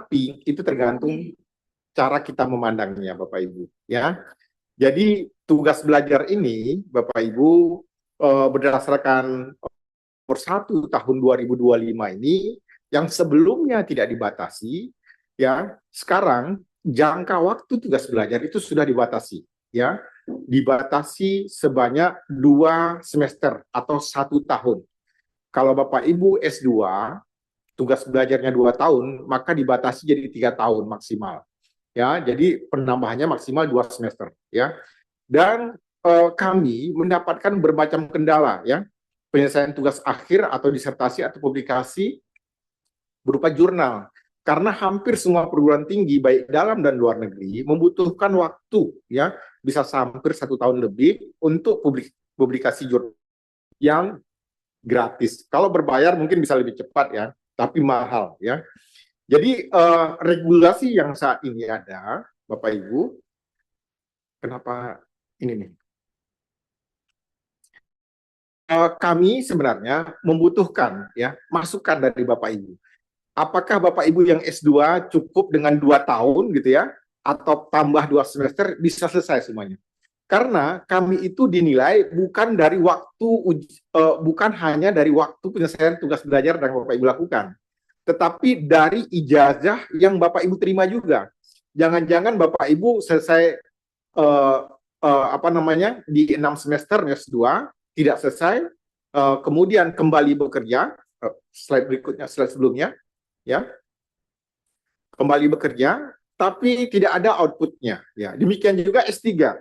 Tapi itu tergantung cara kita memandangnya, Bapak Ibu. Ya, jadi tugas belajar ini, Bapak Ibu, berdasarkan nomor 1 tahun 2025 ini, yang sebelumnya tidak dibatasi, ya sekarang jangka waktu tugas belajar itu sudah dibatasi, ya dibatasi sebanyak 2 semester atau 1 tahun. Kalau Bapak Ibu S2 tugas belajarnya 2 tahun, maka dibatasi jadi 3 tahun maksimal. Ya, jadi penambahannya maksimal 2 semester. Ya, dan kami mendapatkan bermacam kendala. Ya, penyelesaian tugas akhir atau disertasi atau publikasi berupa jurnal. Karena hampir semua perguruan tinggi baik dalam dan luar negeri membutuhkan waktu, ya bisa hampir 1 tahun lebih untuk publikasi jurnal yang gratis. Kalau berbayar mungkin bisa lebih cepat ya, tapi mahal ya. Jadi regulasi yang saat ini ada, Bapak Ibu, kenapa ini nih? Kami sebenarnya membutuhkan ya masukan dari Bapak Ibu. Apakah Bapak Ibu yang S2 cukup dengan 2 tahun gitu ya, atau tambah 2 semester bisa selesai semuanya? Karena kami itu dinilai bukan dari waktu bukan hanya dari waktu penyelesaian tugas belajar yang Bapak Ibu lakukan, tetapi dari ijazah yang Bapak Ibu terima juga. Jangan-jangan Bapak Ibu selesai di 6 semester S2 tidak selesai, kemudian kembali bekerja, slide berikutnya, slide sebelumnya, ya kembali bekerja, tapi tidak ada outputnya. Ya, demikian juga S3.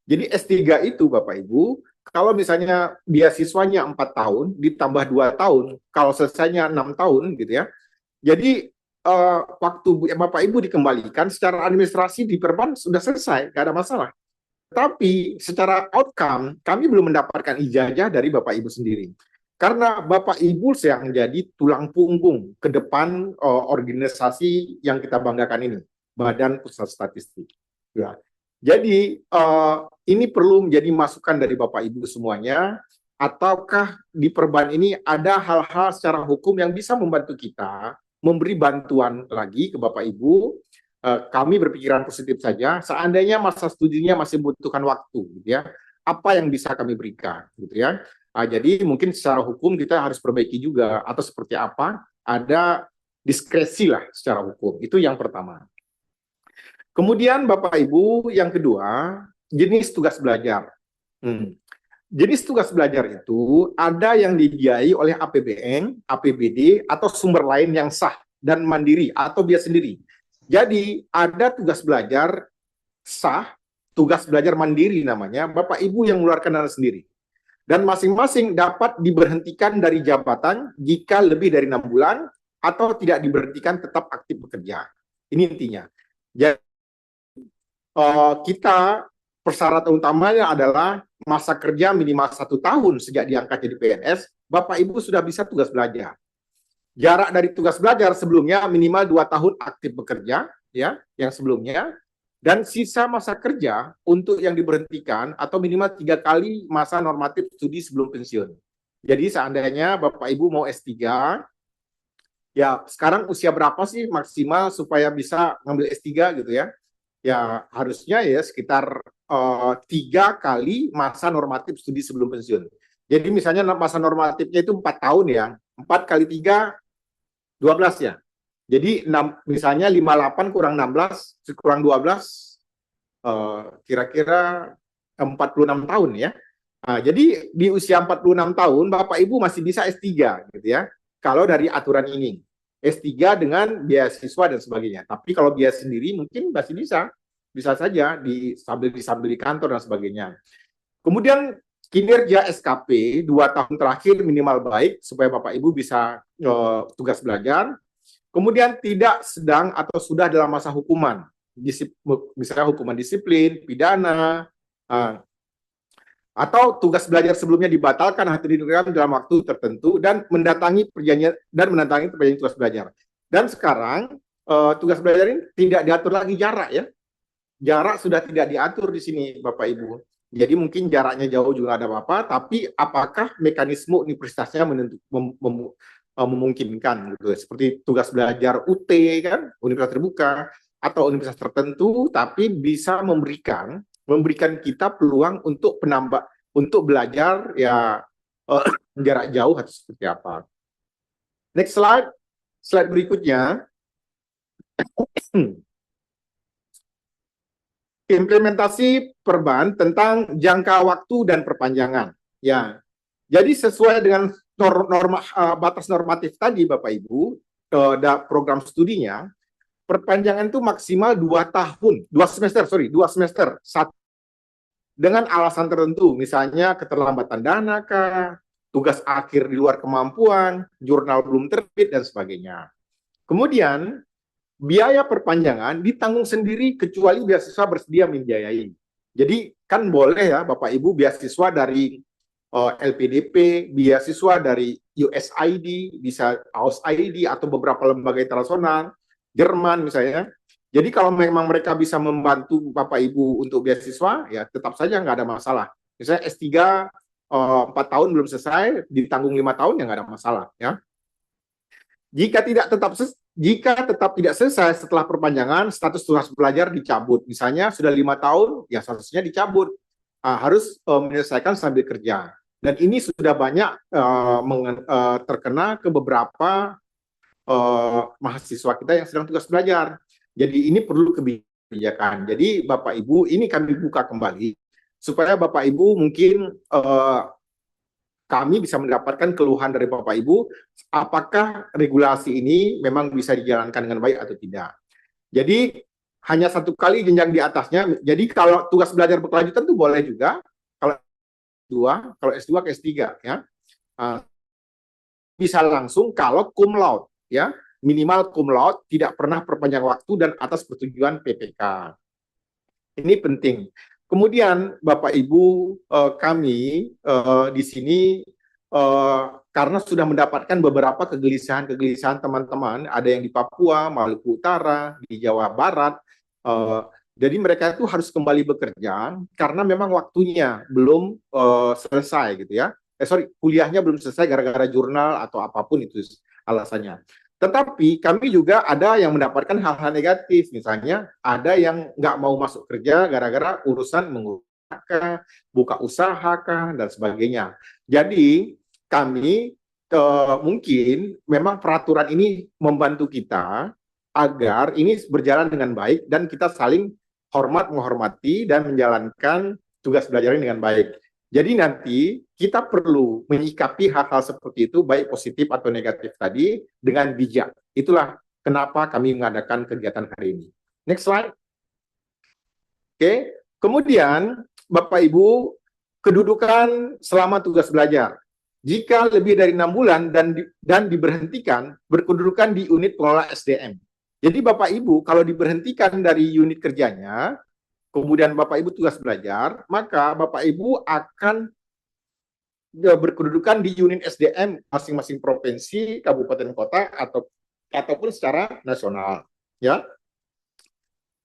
Jadi S3 itu Bapak Ibu, kalau misalnya beasiswanya 4 tahun, ditambah 2 tahun, kalau selesainya 6 tahun gitu ya. Jadi waktu Bapak Ibu dikembalikan, secara administrasi di Perban sudah selesai, nggak ada masalah. Tapi secara outcome, kami belum mendapatkan ijazah dari Bapak Ibu sendiri. Karena Bapak Ibu yang menjadi tulang punggung ke depan organisasi yang kita banggakan ini, Badan Pusat Statistik. Ya. Jadi ini perlu menjadi masukan dari Bapak Ibu semuanya, ataukah di Perban ini ada hal-hal secara hukum yang bisa membantu kita memberi bantuan lagi ke Bapak Ibu. Kami berpikiran positif saja, seandainya masa studinya masih membutuhkan waktu, gitu ya, apa yang bisa kami berikan, gitu ya. Jadi mungkin secara hukum kita harus perbaiki juga, atau seperti apa, ada diskresi lah secara hukum. Itu yang pertama. Kemudian Bapak Ibu, yang kedua, jenis tugas belajar. Jenis tugas belajar itu ada yang dibiayai oleh APBN, APBD, atau sumber lain yang sah dan mandiri atau biaya sendiri. Jadi ada tugas belajar sah, tugas belajar mandiri namanya, Bapak Ibu yang mengeluarkan dana sendiri. Dan masing-masing dapat diberhentikan dari jabatan jika lebih dari 6 bulan atau tidak diberhentikan tetap aktif bekerja. Ini intinya. Jadi kita persyaratan utamanya adalah masa kerja minimal 1 tahun sejak diangkat jadi PNS, Bapak Ibu sudah bisa tugas belajar. Jarak dari tugas belajar sebelumnya minimal 2 tahun aktif bekerja, ya, yang sebelumnya, dan sisa masa kerja untuk yang diberhentikan atau minimal 3 kali masa normatif studi sebelum pensiun. Jadi seandainya Bapak Ibu mau S3, ya sekarang usia berapa sih maksimal supaya bisa ngambil S3 gitu ya? Ya harusnya ya sekitar 3 kali masa normatif studi sebelum pensiun. Jadi misalnya masa normatifnya itu 4 tahun ya, 4 kali 3, 12 ya. Jadi misalnya 58 kurang 16 kurang 12 kira-kira 46 tahun ya. Jadi di usia 46 tahun Bapak Ibu masih bisa S3 gitu ya. Kalau dari aturan ini. S3 dengan beasiswa dan sebagainya. Tapi kalau biaya sendiri mungkin masih bisa saja sambil di kantor dan sebagainya. Kemudian kinerja SKP 2 tahun terakhir minimal baik supaya Bapak Ibu bisa tugas belajar. Kemudian tidak sedang atau sudah dalam masa hukuman, misalnya hukuman disiplin, pidana, atau tugas belajar sebelumnya dibatalkan atau dihentikan dalam waktu tertentu dan mendatangi perjanjian tugas belajar. Dan sekarang tugas belajar ini tidak diatur lagi jarak ya. Jarak sudah tidak diatur di sini Bapak Ibu. Jadi mungkin jaraknya jauh juga ada apa-apa, tapi apakah mekanisme universitasnya memungkinkan gitu. Seperti tugas belajar UT kan, universitas terbuka atau universitas tertentu, tapi bisa memberikan kita peluang untuk untuk belajar ya jarak jauh atau seperti apa. Next slide berikutnya. Implementasi perubahan tentang jangka waktu dan perpanjangan. Ya, jadi sesuai dengan batas normatif tadi, Bapak Ibu, program studinya, perpanjangan itu maksimal 2 semester, dengan alasan tertentu, misalnya keterlambatan dana kah, tugas akhir di luar kemampuan, jurnal belum terbit, dan sebagainya. Kemudian, biaya perpanjangan ditanggung sendiri kecuali beasiswa bersedia membiayai. Jadi kan boleh ya Bapak Ibu beasiswa dari LPDP, beasiswa dari USAID, bisa AUSAID atau beberapa lembaga internasional, Jerman misalnya. Jadi kalau memang mereka bisa membantu Bapak Ibu untuk beasiswa, ya tetap saja nggak ada masalah. Misalnya S3 4 tahun belum selesai, ditanggung 5 tahun ya nggak ada masalah. Ya. Jika tetap tidak selesai setelah perpanjangan, status tugas belajar dicabut. Misalnya sudah 5 tahun, ya statusnya dicabut. Harus menyelesaikan sambil kerja. Dan ini sudah banyak terkena ke beberapa mahasiswa kita yang sedang tugas belajar. Jadi ini perlu kebijakan. Jadi Bapak Ibu, ini kami buka kembali supaya Bapak Ibu mungkin kami bisa mendapatkan keluhan dari Bapak Ibu, apakah regulasi ini memang bisa dijalankan dengan baik atau tidak. Jadi hanya 1 kali jenjang di atasnya. Jadi kalau tugas belajar berkelanjutan itu boleh juga. Kalau S2 ke S3 ya. Bisa langsung kalau cum laude ya, minimal cum laude, tidak pernah perpanjang waktu dan atas persetujuan PPK. Ini penting. Kemudian Bapak Ibu, kami di sini karena sudah mendapatkan beberapa kegelisahan teman-teman, ada yang di Papua, Maluku Utara, di Jawa Barat, jadi mereka itu harus kembali bekerja karena memang waktunya belum selesai gitu ya. Kuliahnya belum selesai gara-gara jurnal atau apapun itu alasannya. Tetapi kami juga ada yang mendapatkan hal-hal negatif, misalnya ada yang nggak mau masuk kerja gara-gara urusan mengurus buka usaha kah, dan sebagainya. Jadi kami mungkin memang peraturan ini membantu kita agar ini berjalan dengan baik dan kita saling menghormati dan menjalankan tugas belajar ini dengan baik. Jadi nanti kita perlu menyikapi hal-hal seperti itu, baik positif atau negatif tadi, dengan bijak. Itulah kenapa kami mengadakan kegiatan hari ini. Next slide. Oke, kemudian Bapak Ibu, kedudukan selama tugas belajar. Jika lebih dari 6 bulan dan diberhentikan, berkedudukan di unit pengelola SDM. Jadi Bapak Ibu, kalau diberhentikan dari unit kerjanya, kemudian Bapak Ibu tugas belajar, maka Bapak Ibu akan berkedudukan di unit SDM masing-masing provinsi, kabupaten kota ataupun secara nasional, ya.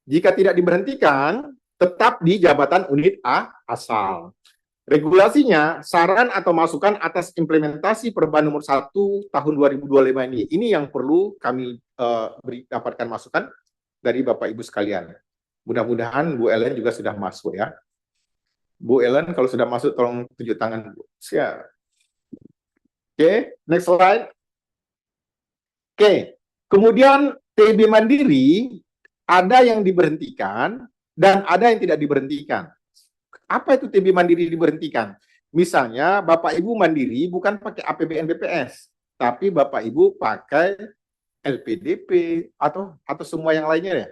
Jika tidak diberhentikan, tetap di jabatan unit asal. Regulasinya, saran atau masukan atas implementasi perubahan nomor 1 tahun 2025 ini. Ini yang perlu kami dapatkan masukan dari Bapak Ibu sekalian. Mudah-mudahan Bu Ellen juga sudah masuk ya. Bu Ellen kalau sudah masuk tolong tunjuk tangan Bu. Siap. Oke, next slide. Oke, kemudian TB Mandiri ada yang diberhentikan dan ada yang tidak diberhentikan. Apa itu TB Mandiri diberhentikan? Misalnya Bapak Ibu mandiri bukan pakai APBN BPS, tapi Bapak Ibu pakai LPDP atau semua yang lainnya ya.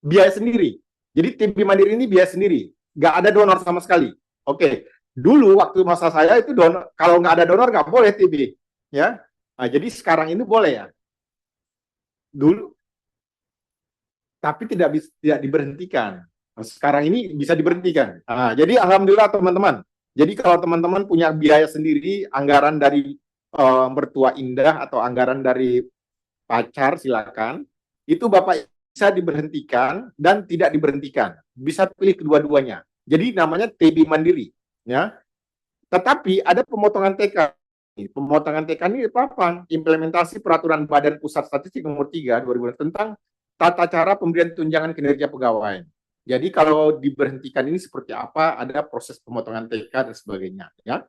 Biaya sendiri. Jadi TB Mandiri ini biaya sendiri. Nggak ada donor sama sekali. Oke, dulu waktu masa saya itu donor, kalau nggak ada donor nggak boleh TB. Ya. Nah, jadi sekarang ini boleh ya. Dulu. Tapi tidak diberhentikan. Sekarang ini bisa diberhentikan. Nah, jadi alhamdulillah teman-teman. Jadi kalau teman-teman punya biaya sendiri, anggaran dari mertua indah atau anggaran dari pacar, silakan. Itu Bapak bisa diberhentikan dan tidak diberhentikan. Bisa pilih kedua-duanya. Jadi namanya TB Mandiri. Ya. Tetapi ada pemotongan TK. Pemotongan TK ini apa? Implementasi Peraturan Badan Pusat Statistik nomor 3 2000 tentang tata cara pemberian tunjangan kinerja pegawai. Jadi kalau diberhentikan ini seperti apa? Ada proses pemotongan TK dan sebagainya. Ya,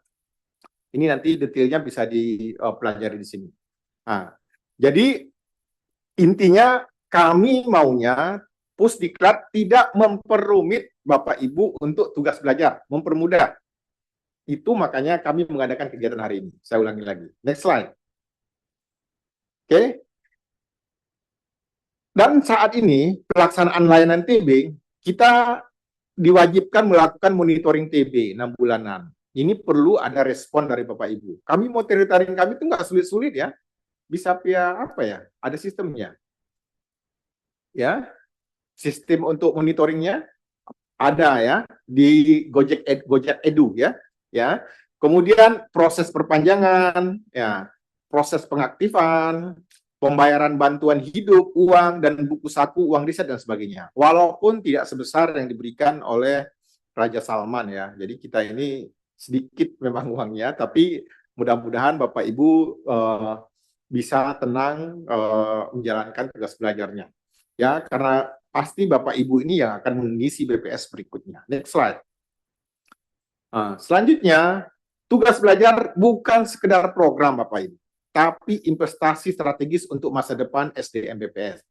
ini nanti detailnya bisa dipelajari di sini. Nah, jadi intinya kami maunya Pusdiklat tidak memperumit Bapak Ibu untuk tugas belajar, mempermudah. Itu makanya kami mengadakan kegiatan hari ini. Saya ulangi lagi. Next slide. Oke. Dan saat ini pelaksanaan layanan TB, kita diwajibkan melakukan monitoring TB 6 bulanan. Ini perlu ada respon dari Bapak Ibu. Kami monitoring kami itu nggak sulit-sulit ya. Bisa via apa ya? Ada sistemnya. Ya, sistem untuk monitoringnya ada ya di Gojek Edu ya. Ya. Kemudian proses perpanjangan, ya, proses pengaktifan, pembayaran bantuan hidup, uang, dan buku saku, uang riset, dan sebagainya. Walaupun tidak sebesar yang diberikan oleh Raja Salman ya. Jadi kita ini sedikit memang uangnya, tapi mudah-mudahan Bapak Ibu bisa tenang menjalankan tugas belajarnya. Ya, karena pasti Bapak Ibu ini yang akan mengisi BPS berikutnya. Next slide. Selanjutnya, tugas belajar bukan sekedar program Bapak Ibu, tapi investasi strategis untuk masa depan SDM BPS.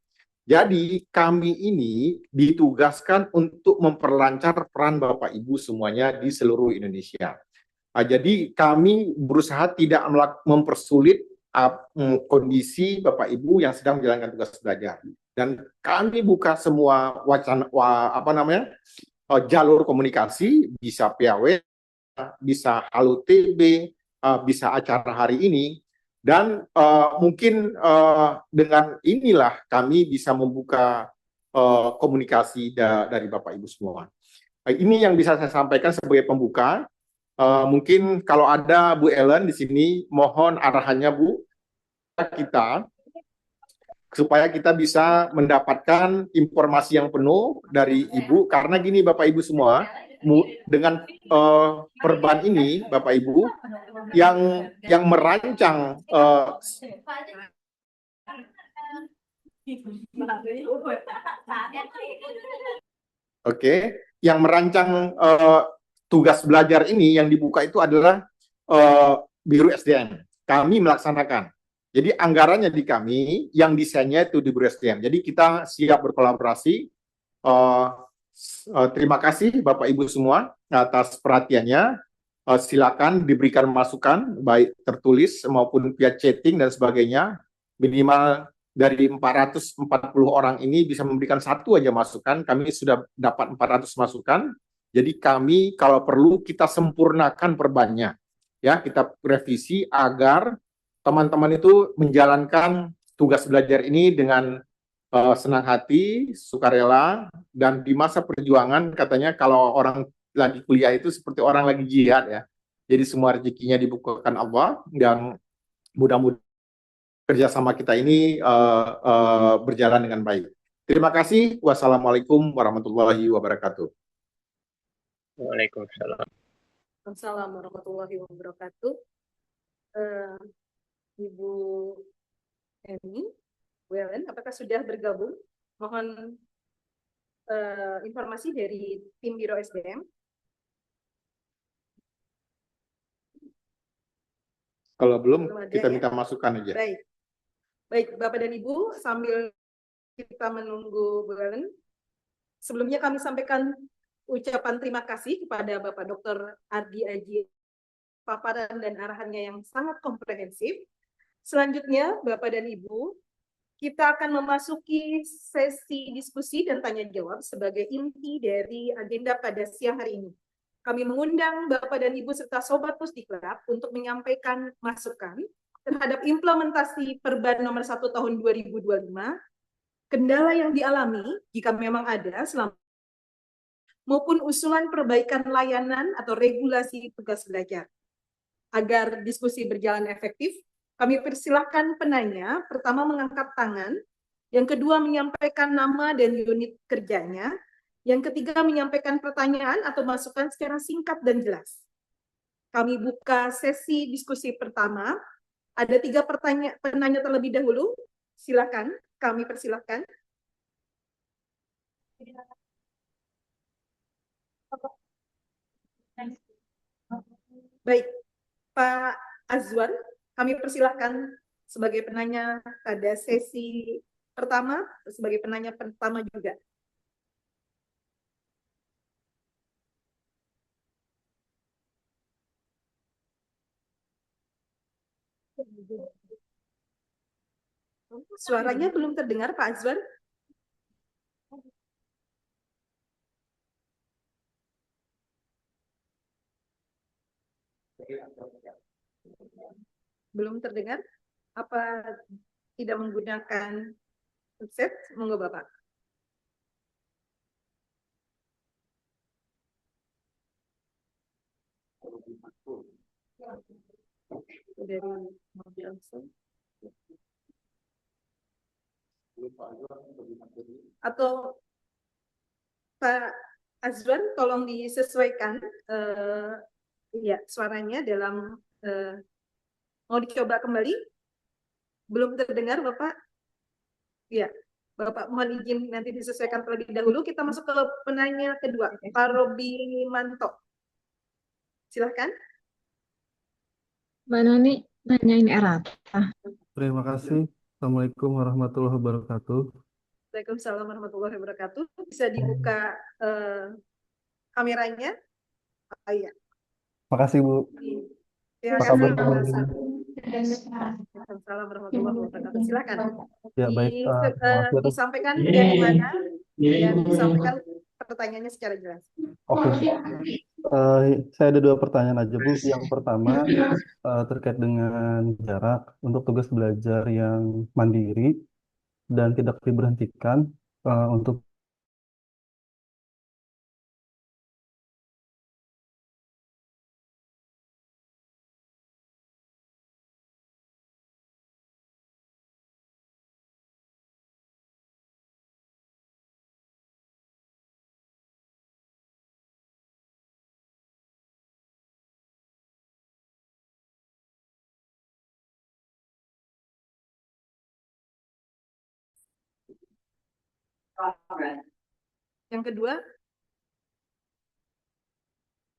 Jadi kami ini ditugaskan untuk memperlancar peran Bapak Ibu semuanya di seluruh Indonesia. Jadi kami berusaha tidak mempersulit kondisi Bapak Ibu yang sedang menjalankan tugas belajar. Dan kami buka semua jalur komunikasi, bisa PAW, bisa Halo TB, bisa acara hari ini, dan mungkin dengan inilah kami bisa membuka komunikasi dari Bapak Ibu semua. Ini yang bisa saya sampaikan sebagai pembuka. Mungkin kalau ada Bu Ellen di sini, mohon arahannya Bu, kita supaya kita bisa mendapatkan informasi yang penuh dari Ibu, karena gini Bapak Ibu semua, dengan perban ini Bapak Ibu yang merancang yang merancang tugas belajar ini yang dibuka itu adalah Biro SDM. Kami melaksanakan. Jadi anggarannya di kami, yang desainnya itu di Biro SDM. Jadi kita siap berkolaborasi. Terima kasih Bapak Ibu semua atas perhatiannya. Silakan diberikan masukan, baik tertulis maupun via chatting dan sebagainya. Minimal dari 440 orang ini bisa memberikan satu aja masukan. Kami sudah dapat 400 masukan. Jadi kami kalau perlu kita sempurnakan perbannya. Ya, kita revisi agar teman-teman itu menjalankan tugas belajar ini dengan senang hati, sukarela, dan di masa perjuangan katanya kalau orang lagi kuliah itu seperti orang lagi jihad ya. Jadi semua rezekinya dibukakan Allah, dan mudah-mudahan kerjasama kita ini berjalan dengan baik. Terima kasih. Wassalamualaikum warahmatullahi wabarakatuh. Waalaikumsalam. Assalamualaikum warahmatullahi wabarakatuh. Ibu Eni, Bu Ellen, apakah sudah bergabung? Mohon informasi dari tim Biro SDM. Kalau belum kita minta masukan aja. Baik, Bapak dan Ibu, sambil kita menunggu Bu Ellen, sebelumnya kami sampaikan ucapan terima kasih kepada Bapak Dr. Ardi Aji, paparan dan arahannya yang sangat komprehensif. Selanjutnya, Bapak dan Ibu, kita akan memasuki sesi diskusi dan tanya jawab sebagai inti dari agenda pada siang hari ini. Kami mengundang Bapak dan Ibu serta Sobat Pusdiklat untuk menyampaikan masukan terhadap implementasi Perban nomor 1 tahun 2025, kendala yang dialami jika memang ada selama, maupun usulan perbaikan layanan atau regulasi tugas belajar. Agar diskusi berjalan efektif, kami persilahkan penanya, pertama mengangkat tangan, yang kedua menyampaikan nama dan unit kerjanya, yang ketiga menyampaikan pertanyaan atau masukan secara singkat dan jelas. kami buka sesi diskusi pertama. Ada 3 penanya terlebih dahulu. Silakan, kami persilahkan. Baik, Pak Azwan, kami persilahkan sebagai penanya pada sesi pertama, sebagai penanya pertama juga. Suaranya belum terdengar, Pak Azwan. Belum terdengar? Apa tidak menggunakan headset? Monggo Bapak. Dari atau Pak Azwan, tolong disesuaikan ya suaranya dalam mau dicoba kembali. Belum terdengar Bapak? Ya, Bapak mohon izin nanti disesuaikan terlebih dahulu. Kita masuk ke penanya kedua, Pak Robi Manto. Silahkan. Mbak Nani nanyain errata. Terima kasih. Assalamualaikum warahmatullahi wabarakatuh. Waalaikumsalam warahmatullahi wabarakatuh. Bisa dibuka kameranya? Oh, iya. Makasih Bu. Terima Apa kasih. kabar? Waalaikumsalam warahmatullahi wabarakatuh. Silakan. Ya baik. Maaf ya, Disampaikan dari mana dan disampaikan pertanyaannya secara jelas. Oke. Saya ada 2 pertanyaan aja Bu. Yang pertama terkait dengan jarak untuk tugas belajar yang mandiri dan tidak diberhentikan untuk Yang kedua,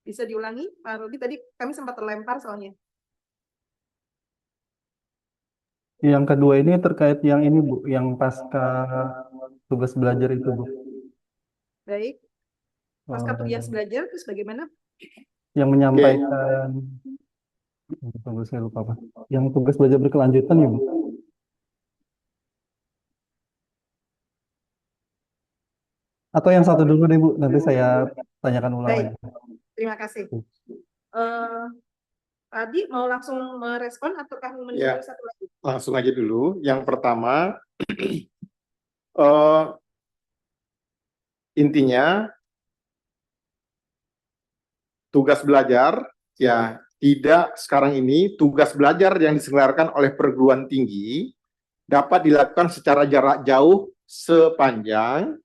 bisa diulangi Pak Robi, tadi kami sempat terlempar soalnya. yang kedua ini terkait yang ini Bu, yang pasca tugas belajar itu Bu. Baik. Pasca tugas belajar terus bagaimana? Yang menyampaikan tunggu saya lupa Pak. Yang tugas belajar berkelanjutan ya Bu. Atau yang satu dulu deh Bu, nanti saya tanyakan ulang Baik. lagi. Terima kasih. Pak Adi mau langsung merespon ataukah menunggu Ya. satu lagi? Langsung aja dulu. Yang pertama, intinya tugas belajar ya tidak sekarang ini tugas belajar yang diselenggarakan oleh perguruan tinggi dapat dilakukan secara jarak jauh sepanjang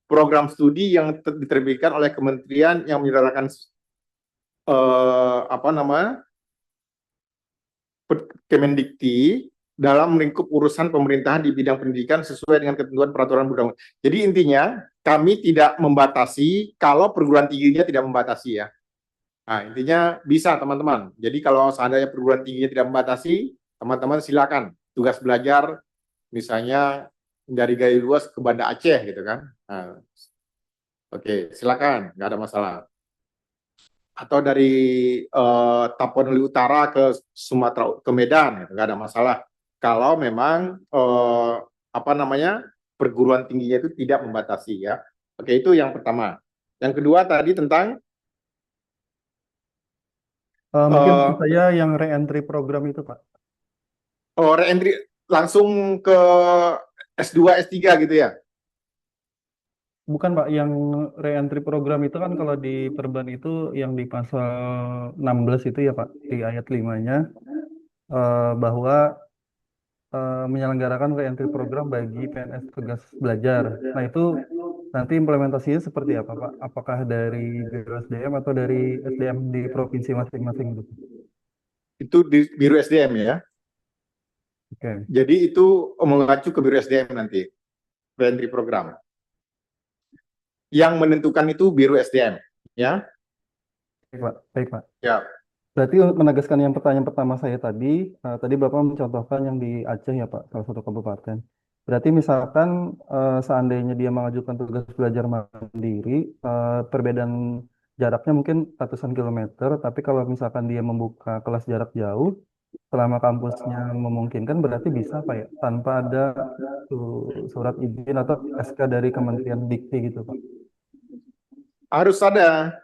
program studi yang diterbitkan oleh kementerian yang menyelenggarakan Kemendikti dalam lingkup urusan pemerintahan di bidang pendidikan sesuai dengan ketentuan peraturan perundang-undangan. Jadi intinya kami tidak membatasi kalau perguruan tingginya tidak membatasi ya. Nah, intinya bisa teman-teman. Jadi kalau seandainya perguruan tingginya tidak membatasi, teman-teman silakan tugas belajar misalnya dari Gayo Luas ke Banda Aceh gitu kan. Nah, oke, silakan, nggak ada masalah. Atau dari Tapanuli Utara ke Sumatera ke Medan, gitu, nggak ada masalah. Kalau memang perguruan tingginya itu tidak membatasi ya. Oke, itu yang pertama. Yang kedua tadi tentang Mungkin saya yang re-entry program itu Pak. re-entry langsung ke S2, S3 gitu ya? Bukan Pak, yang re-entry program itu kan kalau di Perban itu yang di pasal 16 itu ya Pak, di ayat 5-nya bahwa menyelenggarakan re-entry program bagi PNS tugas belajar. Nah itu nanti implementasinya seperti apa, Pak? Apakah dari Biro SDM atau dari SDM di provinsi masing-masing gitu? Itu di Biro SDM ya. Oke, Jadi itu mengacu ke Biro SDM nanti, entry program. Yang menentukan itu Biro SDM, ya. baik, Pak. Baik, Pak. Ya, Berarti untuk menegaskan yang pertanyaan pertama saya tadi, tadi Bapak mencontohkan yang di Aceh ya Pak, salah satu kabupaten. Berarti misalkan seandainya dia mengajukan tugas belajar mandiri, perbedaan jaraknya mungkin ratusan kilometer, tapi kalau misalkan dia membuka kelas jarak jauh, selama kampusnya memungkinkan berarti bisa Pak ya, tanpa ada surat izin atau SK dari Kementerian Dikti gitu Pak. harus ada.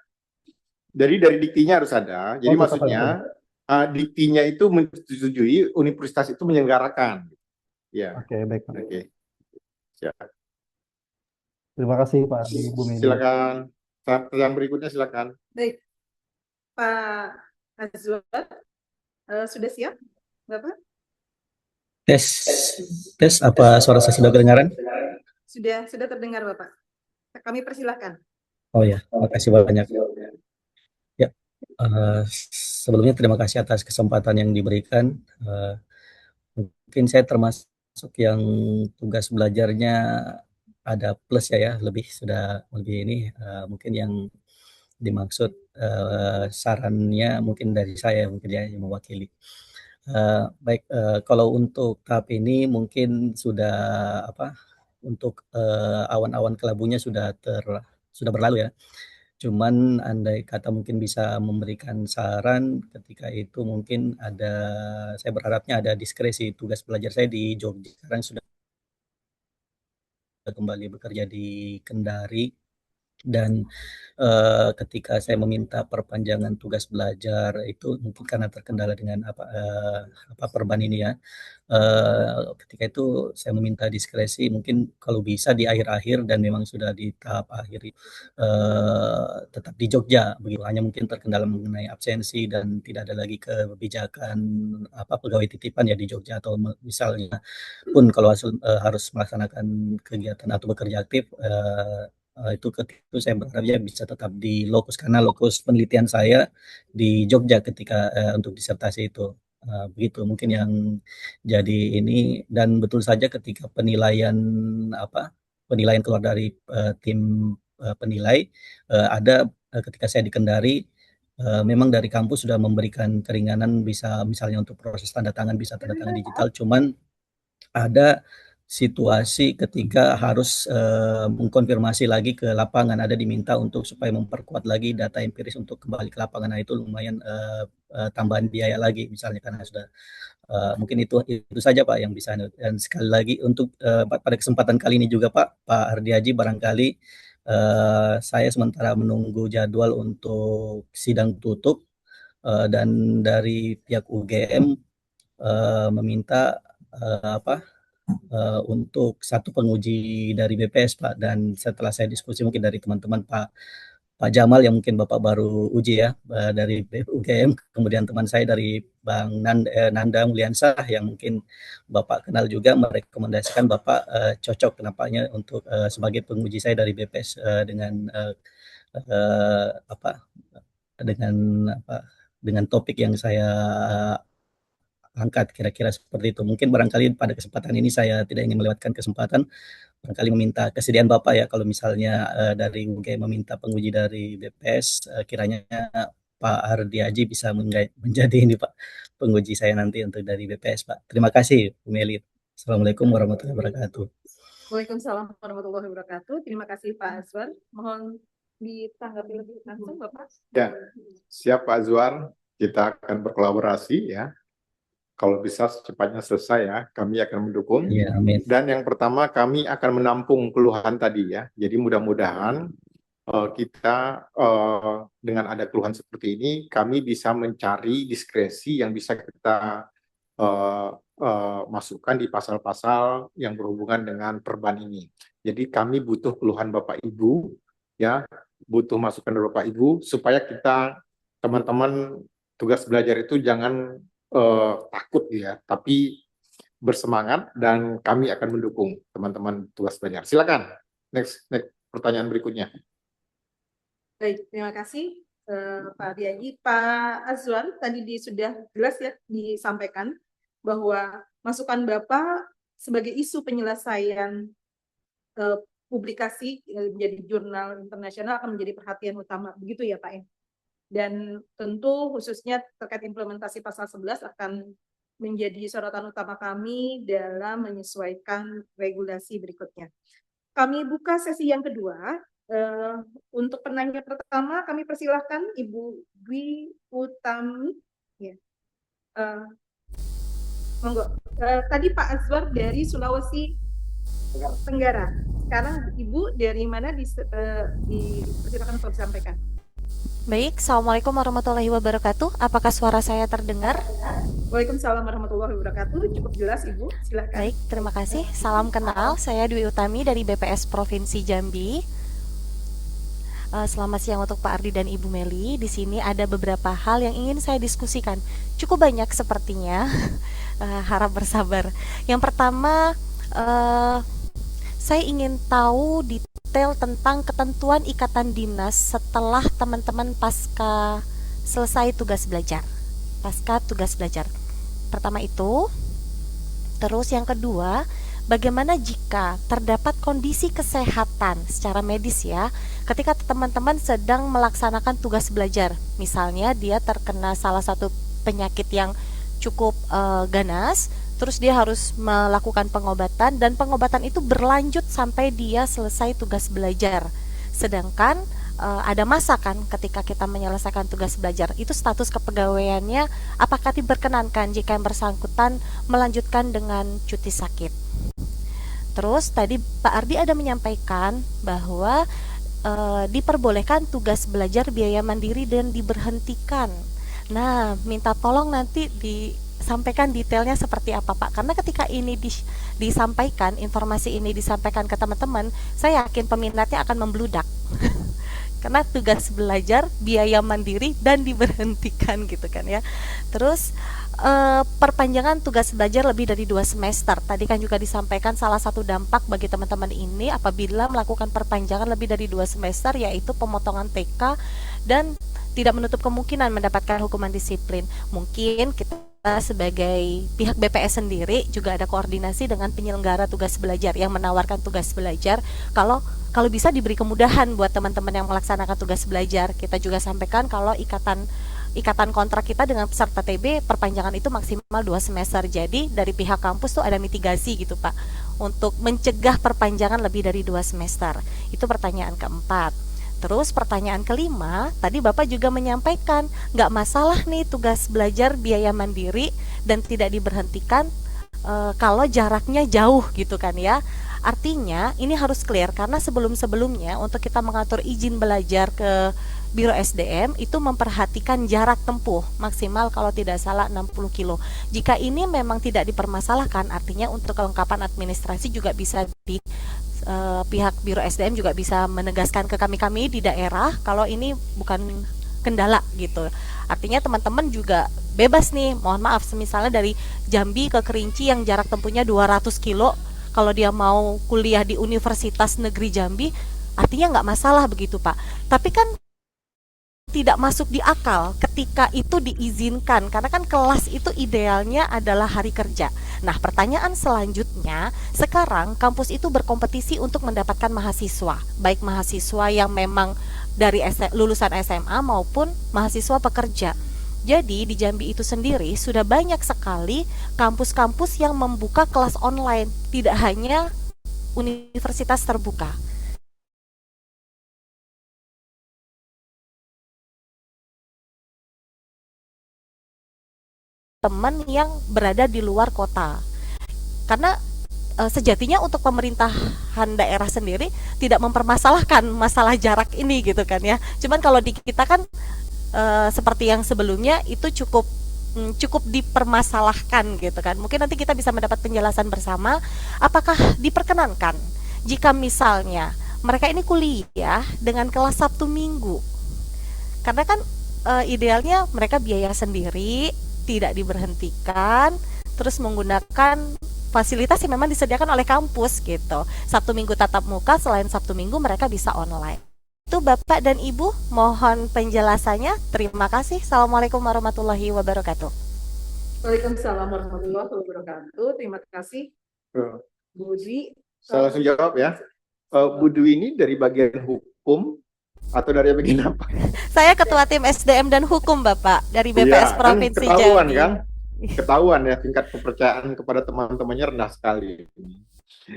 Jadi dari diktinya harus ada. Jadi Oh tetap ada. maksudnya diktinya itu menyetujui universitas itu menyelenggarakan. Ya, Oke, baik Pak. oke. Siap. Terima kasih Pak Ardi, Bu Meli. Silakan. Yang berikutnya silakan. Baik, Pak Azwar, sudah siap, Bapak? Tes, tes apa suara saya sudah kedengaran? Sudah terdengar, Bapak. Kami persilahkan. Oh ya, makasih banyak. Ya, sebelumnya terima kasih atas kesempatan yang diberikan. Mungkin saya termasuk yang tugas belajarnya ada plus ya, lebih sudah lebih ini mungkin yang dimaksud sarannya mungkin dari saya mungkin ya yang mewakili. Baik, kalau untuk tahap ini mungkin sudah apa, untuk, awan-awan kelabunya sudah berlalu ya. Cuman andai kata mungkin bisa memberikan saran ketika itu mungkin saya berharapnya ada diskresi tugas belajar saya di Jogja, sekarang sudah kembali bekerja di Kendari dan, ketika saya meminta perpanjangan tugas belajar itu mungkin karena terkendala dengan Perban ini ya, ketika itu saya meminta diskresi mungkin kalau bisa di akhir-akhir dan memang sudah di tahap akhir, tetap di Jogja begitu, hanya mungkin terkendala mengenai absensi dan tidak ada lagi kebijakan pegawai titipan ya di Jogja atau misalnya pun kalau harus melaksanakan kegiatan atau bekerja aktif, itu ketika itu saya berharapnya bisa tetap di lokus karena lokus penelitian saya di Jogja ketika untuk disertasi itu. Begitu mungkin yang jadi ini dan betul saja ketika penilaian keluar dari tim penilai ada ketika saya di Kendari memang dari kampus sudah memberikan keringanan bisa misalnya untuk proses tanda tangan bisa tanda tangan digital cuman ada situasi ketika harus mengkonfirmasi lagi ke lapangan, ada diminta untuk supaya memperkuat lagi data empiris untuk kembali ke lapangan. Nah itu lumayan tambahan biaya lagi misalnya karena sudah mungkin itu saja Pak yang bisa dan sekali lagi untuk pada kesempatan kali ini juga Pak Ardi Haji barangkali saya sementara menunggu jadwal untuk sidang tutup dan dari pihak UGM meminta untuk satu penguji dari BPS Pak dan setelah saya diskusi mungkin dari teman-teman Pak Jamal yang mungkin Bapak baru uji ya dari UGM, kemudian teman saya dari Bang Nanda Mulyansah yang mungkin Bapak kenal juga merekomendasikan Bapak cocok kenapanya untuk sebagai penguji saya dari BPS dengan uh, apa dengan dengan topik yang saya angkat kira-kira seperti itu. Mungkin barangkali pada kesempatan ini saya tidak ingin melewatkan kesempatan barangkali meminta kesediaan Bapak ya kalau misalnya dari UGM meminta penguji dari BPS kiranya Pak Ardi Haji bisa menjadi ini Pak penguji saya nanti untuk dari BPS Pak. Terima kasih Bu Meli. Assalamualaikum warahmatullahi wabarakatuh. Waalaikumsalam warahmatullahi wabarakatuh. Terima kasih Pak Azwar. Mohon ditanggapi lebih langsung Bapak. Ya, siap Pak Azwar. Kita akan berkolaborasi ya. Kalau bisa secepatnya selesai ya, kami akan mendukung. Ya, amin. Dan yang pertama kami akan menampung keluhan tadi ya. Jadi mudah-mudahan kita dengan ada keluhan seperti ini, kami bisa mencari diskresi yang bisa kita masukkan di pasal-pasal yang berhubungan dengan Perban ini. Jadi kami butuh keluhan Bapak Ibu, ya, butuh masukan dari Bapak Ibu supaya kita teman-teman tugas belajar itu jangan takut ya, tapi bersemangat dan kami akan mendukung teman-teman tugas belajar. Silakan. Next. pertanyaan berikutnya. Baik, terima kasih Pak Ardi. Pak Azwar, tadi sudah jelas ya disampaikan bahwa masukan Bapak sebagai isu penyelesaian publikasi menjadi jurnal internasional akan menjadi perhatian utama, begitu ya Pak ya? Dan tentu khususnya terkait implementasi pasal 11 akan menjadi sorotan utama kami dalam menyesuaikan regulasi berikutnya. Kami buka sesi yang kedua. Untuk penanya pertama, kami persilahkan Ibu Dwi Utami. Ya. Monggo. Tadi Pak Azwar dari Sulawesi Tenggara. Sekarang Ibu dari mana dipersilakan untuk disampaikan. Baik, Assalamualaikum warahmatullahi wabarakatuh. Apakah suara saya terdengar? Waalaikumsalam warahmatullahi wabarakatuh. Cukup jelas Ibu, silakan. Baik, terima kasih. Salam kenal, saya Dwi Utami dari BPS Provinsi Jambi. Selamat siang untuk Pak Ardi dan Ibu Meli. Di sini ada beberapa hal yang ingin saya diskusikan. Cukup banyak sepertinya. Harap bersabar. Yang pertama, saya ingin tahu detail tentang ketentuan ikatan dinas setelah teman-teman pasca selesai tugas belajar. Pasca tugas belajar. Pertama itu. Terus yang kedua, bagaimana jika terdapat kondisi kesehatan secara medis ya, ketika teman-teman sedang melaksanakan tugas belajar. Misalnya dia terkena salah satu penyakit yang cukup ganas, terus dia harus melakukan pengobatan dan pengobatan itu berlanjut sampai dia selesai tugas belajar. Sedangkan ada masa kan ketika kita menyelesaikan tugas belajar, itu status kepegawaiannya apakah diperkenankan jika yang bersangkutan melanjutkan dengan cuti sakit. Terus tadi Pak Ardi ada menyampaikan bahwa diperbolehkan tugas belajar biaya mandiri dan diberhentikan. Nah, minta tolong nanti disampaikan detailnya seperti apa Pak, karena ketika ini disampaikan, informasi ini disampaikan ke teman-teman, saya yakin peminatnya akan membludak. Karena tugas belajar biaya mandiri dan diberhentikan gitu kan ya. Terus perpanjangan tugas belajar lebih dari 2 semester. Tadi kan juga disampaikan salah satu dampak bagi teman-teman ini apabila melakukan perpanjangan lebih dari 2 semester, yaitu pemotongan TK dan tidak menutup kemungkinan mendapatkan hukuman disiplin. Mungkin kita sebagai pihak BPS sendiri juga ada koordinasi dengan penyelenggara tugas belajar yang menawarkan tugas belajar, kalau bisa diberi kemudahan buat teman-teman yang melaksanakan tugas belajar. Kita juga sampaikan kalau ikatan kontrak kita dengan peserta TB perpanjangan itu maksimal 2 semester. Jadi dari pihak kampus tuh ada mitigasi gitu Pak, untuk mencegah perpanjangan lebih dari 2 semester. Itu pertanyaan keempat. Terus pertanyaan kelima, tadi Bapak juga menyampaikan nggak masalah nih tugas belajar biaya mandiri dan tidak diberhentikan kalau jaraknya jauh gitu kan ya. Artinya ini harus clear, karena sebelum-sebelumnya untuk kita mengatur izin belajar ke Biro SDM itu memperhatikan jarak tempuh maksimal kalau tidak salah 60 kilo. Jika ini memang tidak dipermasalahkan, artinya untuk kelengkapan administrasi juga bisa pihak Biro SDM juga bisa menegaskan ke kami di daerah kalau ini bukan kendala gitu. Artinya teman-teman juga bebas nih, mohon maaf, misalnya dari Jambi ke Kerinci yang jarak tempuhnya 200 kilo, kalau dia mau kuliah di Universitas Negeri Jambi, artinya nggak masalah begitu Pak. Tapi kan tidak masuk di akal ketika itu diizinkan, karena kan kelas itu idealnya adalah hari kerja. Nah, pertanyaan selanjutnya, sekarang kampus itu berkompetisi untuk mendapatkan mahasiswa, baik mahasiswa yang memang dari lulusan SMA maupun mahasiswa pekerja. Jadi di Jambi itu sendiri sudah banyak sekali kampus-kampus yang membuka kelas online, tidak hanya universitas terbuka. Teman yang berada di luar kota, karena sejatinya untuk pemerintahan daerah sendiri tidak mempermasalahkan masalah jarak ini gitu kan ya. Cuman kalau di kita kan seperti yang sebelumnya itu cukup dipermasalahkan gitu kan. Mungkin nanti kita bisa mendapat penjelasan bersama apakah diperkenankan jika misalnya mereka ini kuliah dengan kelas Sabtu Minggu, karena kan idealnya mereka biaya sendiri, tidak diberhentikan, terus menggunakan fasilitas yang memang disediakan oleh kampus gitu. Sabtu Minggu tatap muka, selain Sabtu Minggu mereka bisa online. Itu Bapak dan Ibu, mohon penjelasannya. Terima kasih. Assalamualaikum warahmatullahi wabarakatuh. Waalaikumsalam warahmatullahi wabarakatuh. Terima kasih Eh, Bu Dwi. Saya langsung jawab ya. Bu Dwi ini dari bagian hukum atau dari bagian apa? Saya Ketua Tim SDM dan Hukum Bapak dari BPS Iya, kan Provinsi ketahuan Jambi. kan? Ketahuan ya tingkat kepercayaan kepada teman-temannya rendah sekali.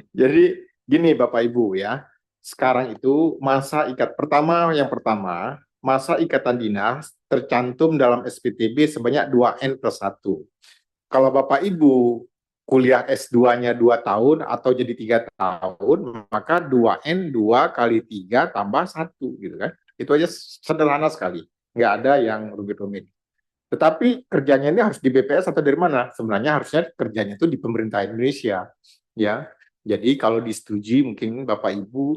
Jadi gini Bapak Ibu ya, sekarang itu yang pertama, masa ikatan dinas tercantum dalam SPTB sebanyak 2N+1. Kalau Bapak Ibu kuliah S2-nya 2 tahun atau jadi 3 tahun, maka 2N 2 kali 3 tambah 1 gitu kan. Itu aja sederhana sekali, nggak ada yang rumit-rumit. Tetapi kerjanya ini harus di BPS atau dari mana? Sebenarnya harusnya kerjanya itu di pemerintah Indonesia, ya. Jadi kalau disetujui mungkin Bapak Ibu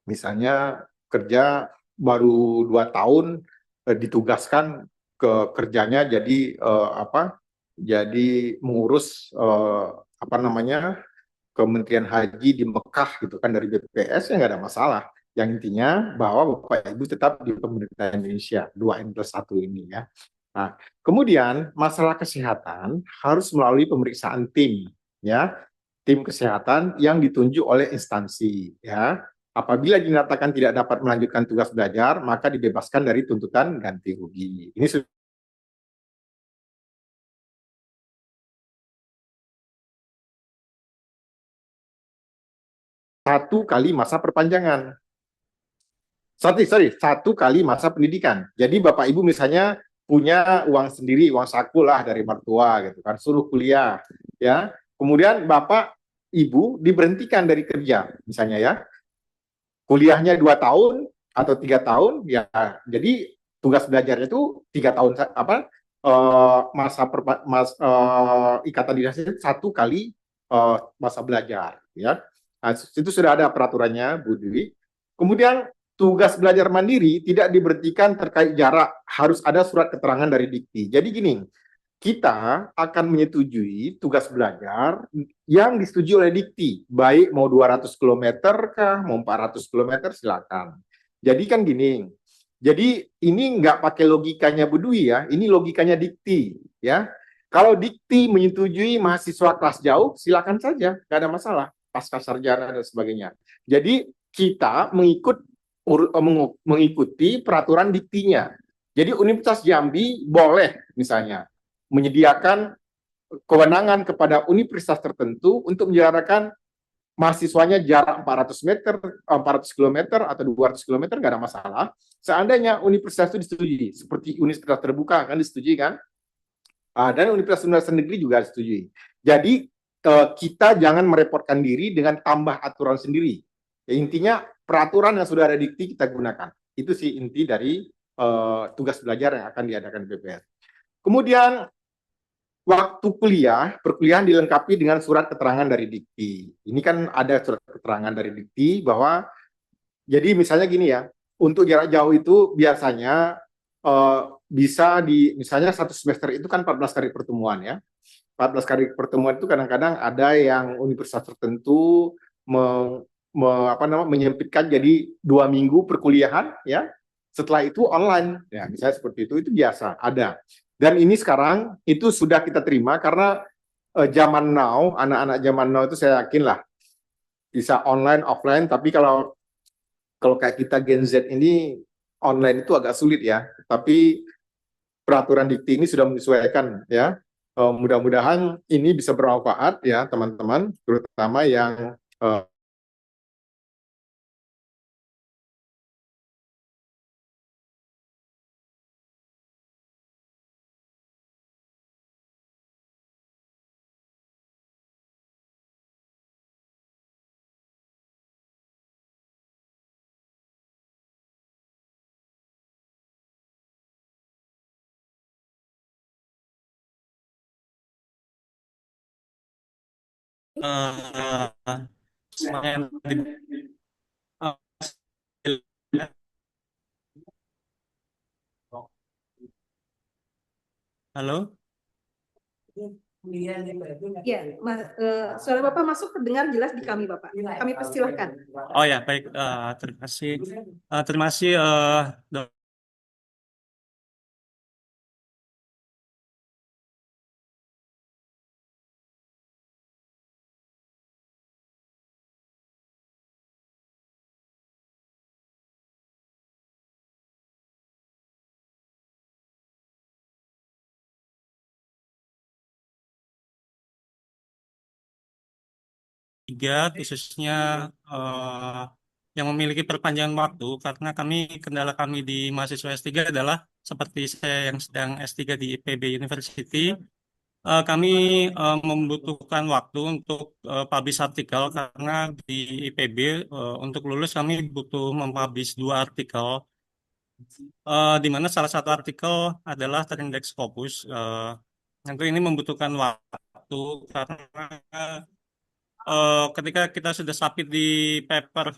misalnya kerja baru 2 tahun ditugaskan ke kerjanya jadi Jadi mengurus Kementerian Haji di Mekah gitu kan dari BPS ya nggak ada masalah. Yang intinya bahwa Bapak Ibu tetap di pemerintah Indonesia 2N+1 ini ya. Nah, kemudian masalah kesehatan harus melalui pemeriksaan tim, ya, tim kesehatan yang ditunjuk oleh instansi, ya. Apabila dinyatakan tidak dapat melanjutkan tugas belajar, maka dibebaskan dari tuntutan ganti rugi. Ini satu kali masa perpanjangan. Satu kali masa pendidikan. Jadi Bapak Ibu misalnya punya uang sendiri, uang saku lah dari mertua gitu kan, suruh kuliah, ya. Kemudian Bapak Ibu diberhentikan dari kerja, misalnya ya, kuliahnya 2 tahun atau 3 tahun, ya. Jadi tugas belajarnya itu 3 tahun ikatan dinas itu 1 kali masa belajar, ya. Nah, itu sudah ada peraturannya, Bu Dwi. Kemudian tugas belajar mandiri tidak diberhentikan terkait jarak, harus ada surat keterangan dari Dikti. Jadi gini, kita akan menyetujui tugas belajar yang disetujui oleh Dikti, baik mau 200 km kah, mau 400 km silakan. Jadi kan gini, jadi ini nggak pakai logikanya Bu Dwi ya, ini logikanya Dikti ya. Kalau Dikti menyetujui mahasiswa kelas jauh, silakan saja, nggak ada masalah, pasca sarjana dan sebagainya. Jadi kita mengikuti peraturan Diktinya. Jadi Universitas Jambi boleh misalnya menyediakan kewenangan kepada universitas tertentu untuk menyelenggarakan mahasiswanya jarak 400 meter, 400 km atau 200 km nggak ada masalah. Seandainya universitas itu disetujui, seperti universitas terbuka kan disetujui kan, dan universitas negeri juga disetujui. Jadi kita jangan merepotkan diri dengan tambah aturan sendiri. Ya, intinya peraturan yang sudah ada Dikti kita gunakan. Itu sih inti dari tugas belajar yang akan diadakan BPS. Kemudian waktu perkuliahan dilengkapi dengan surat keterangan dari Dikti. Ini kan ada surat keterangan dari Dikti bahwa, jadi misalnya gini ya, untuk jarak jauh itu biasanya bisa misalnya 1 semester itu kan 14 kali pertemuan ya. 14 kali pertemuan itu kadang-kadang ada yang universitas tertentu menyempitkan jadi 2 minggu perkuliahan ya. Setelah itu online ya, misalnya seperti itu biasa ada. Dan ini sekarang itu sudah kita terima karena zaman now, anak-anak zaman now itu saya yakin lah bisa online, offline, tapi kalau kayak kita Gen Z ini online itu agak sulit ya. Tapi peraturan Dikti ini sudah menyesuaikan ya. Mudah-mudahan ini bisa bermanfaat ya teman-teman, terutama yang Halo? Ya, suara Bapak masuk terdengar jelas di kami, Bapak. Kami persilahkan. Oh ya, baik. Terima kasih. Terima kasih, tiga khususnya yang memiliki perpanjangan waktu karena kendala kami di mahasiswa S3 adalah seperti saya yang sedang S3 di IPB University, kami membutuhkan waktu untuk publish artikel karena di IPB untuk lulus kami butuh mempublish 2 artikel, di mana salah satu artikel adalah terindeks Scopus. Tentu ini membutuhkan waktu karena ketika kita sudah submit di paper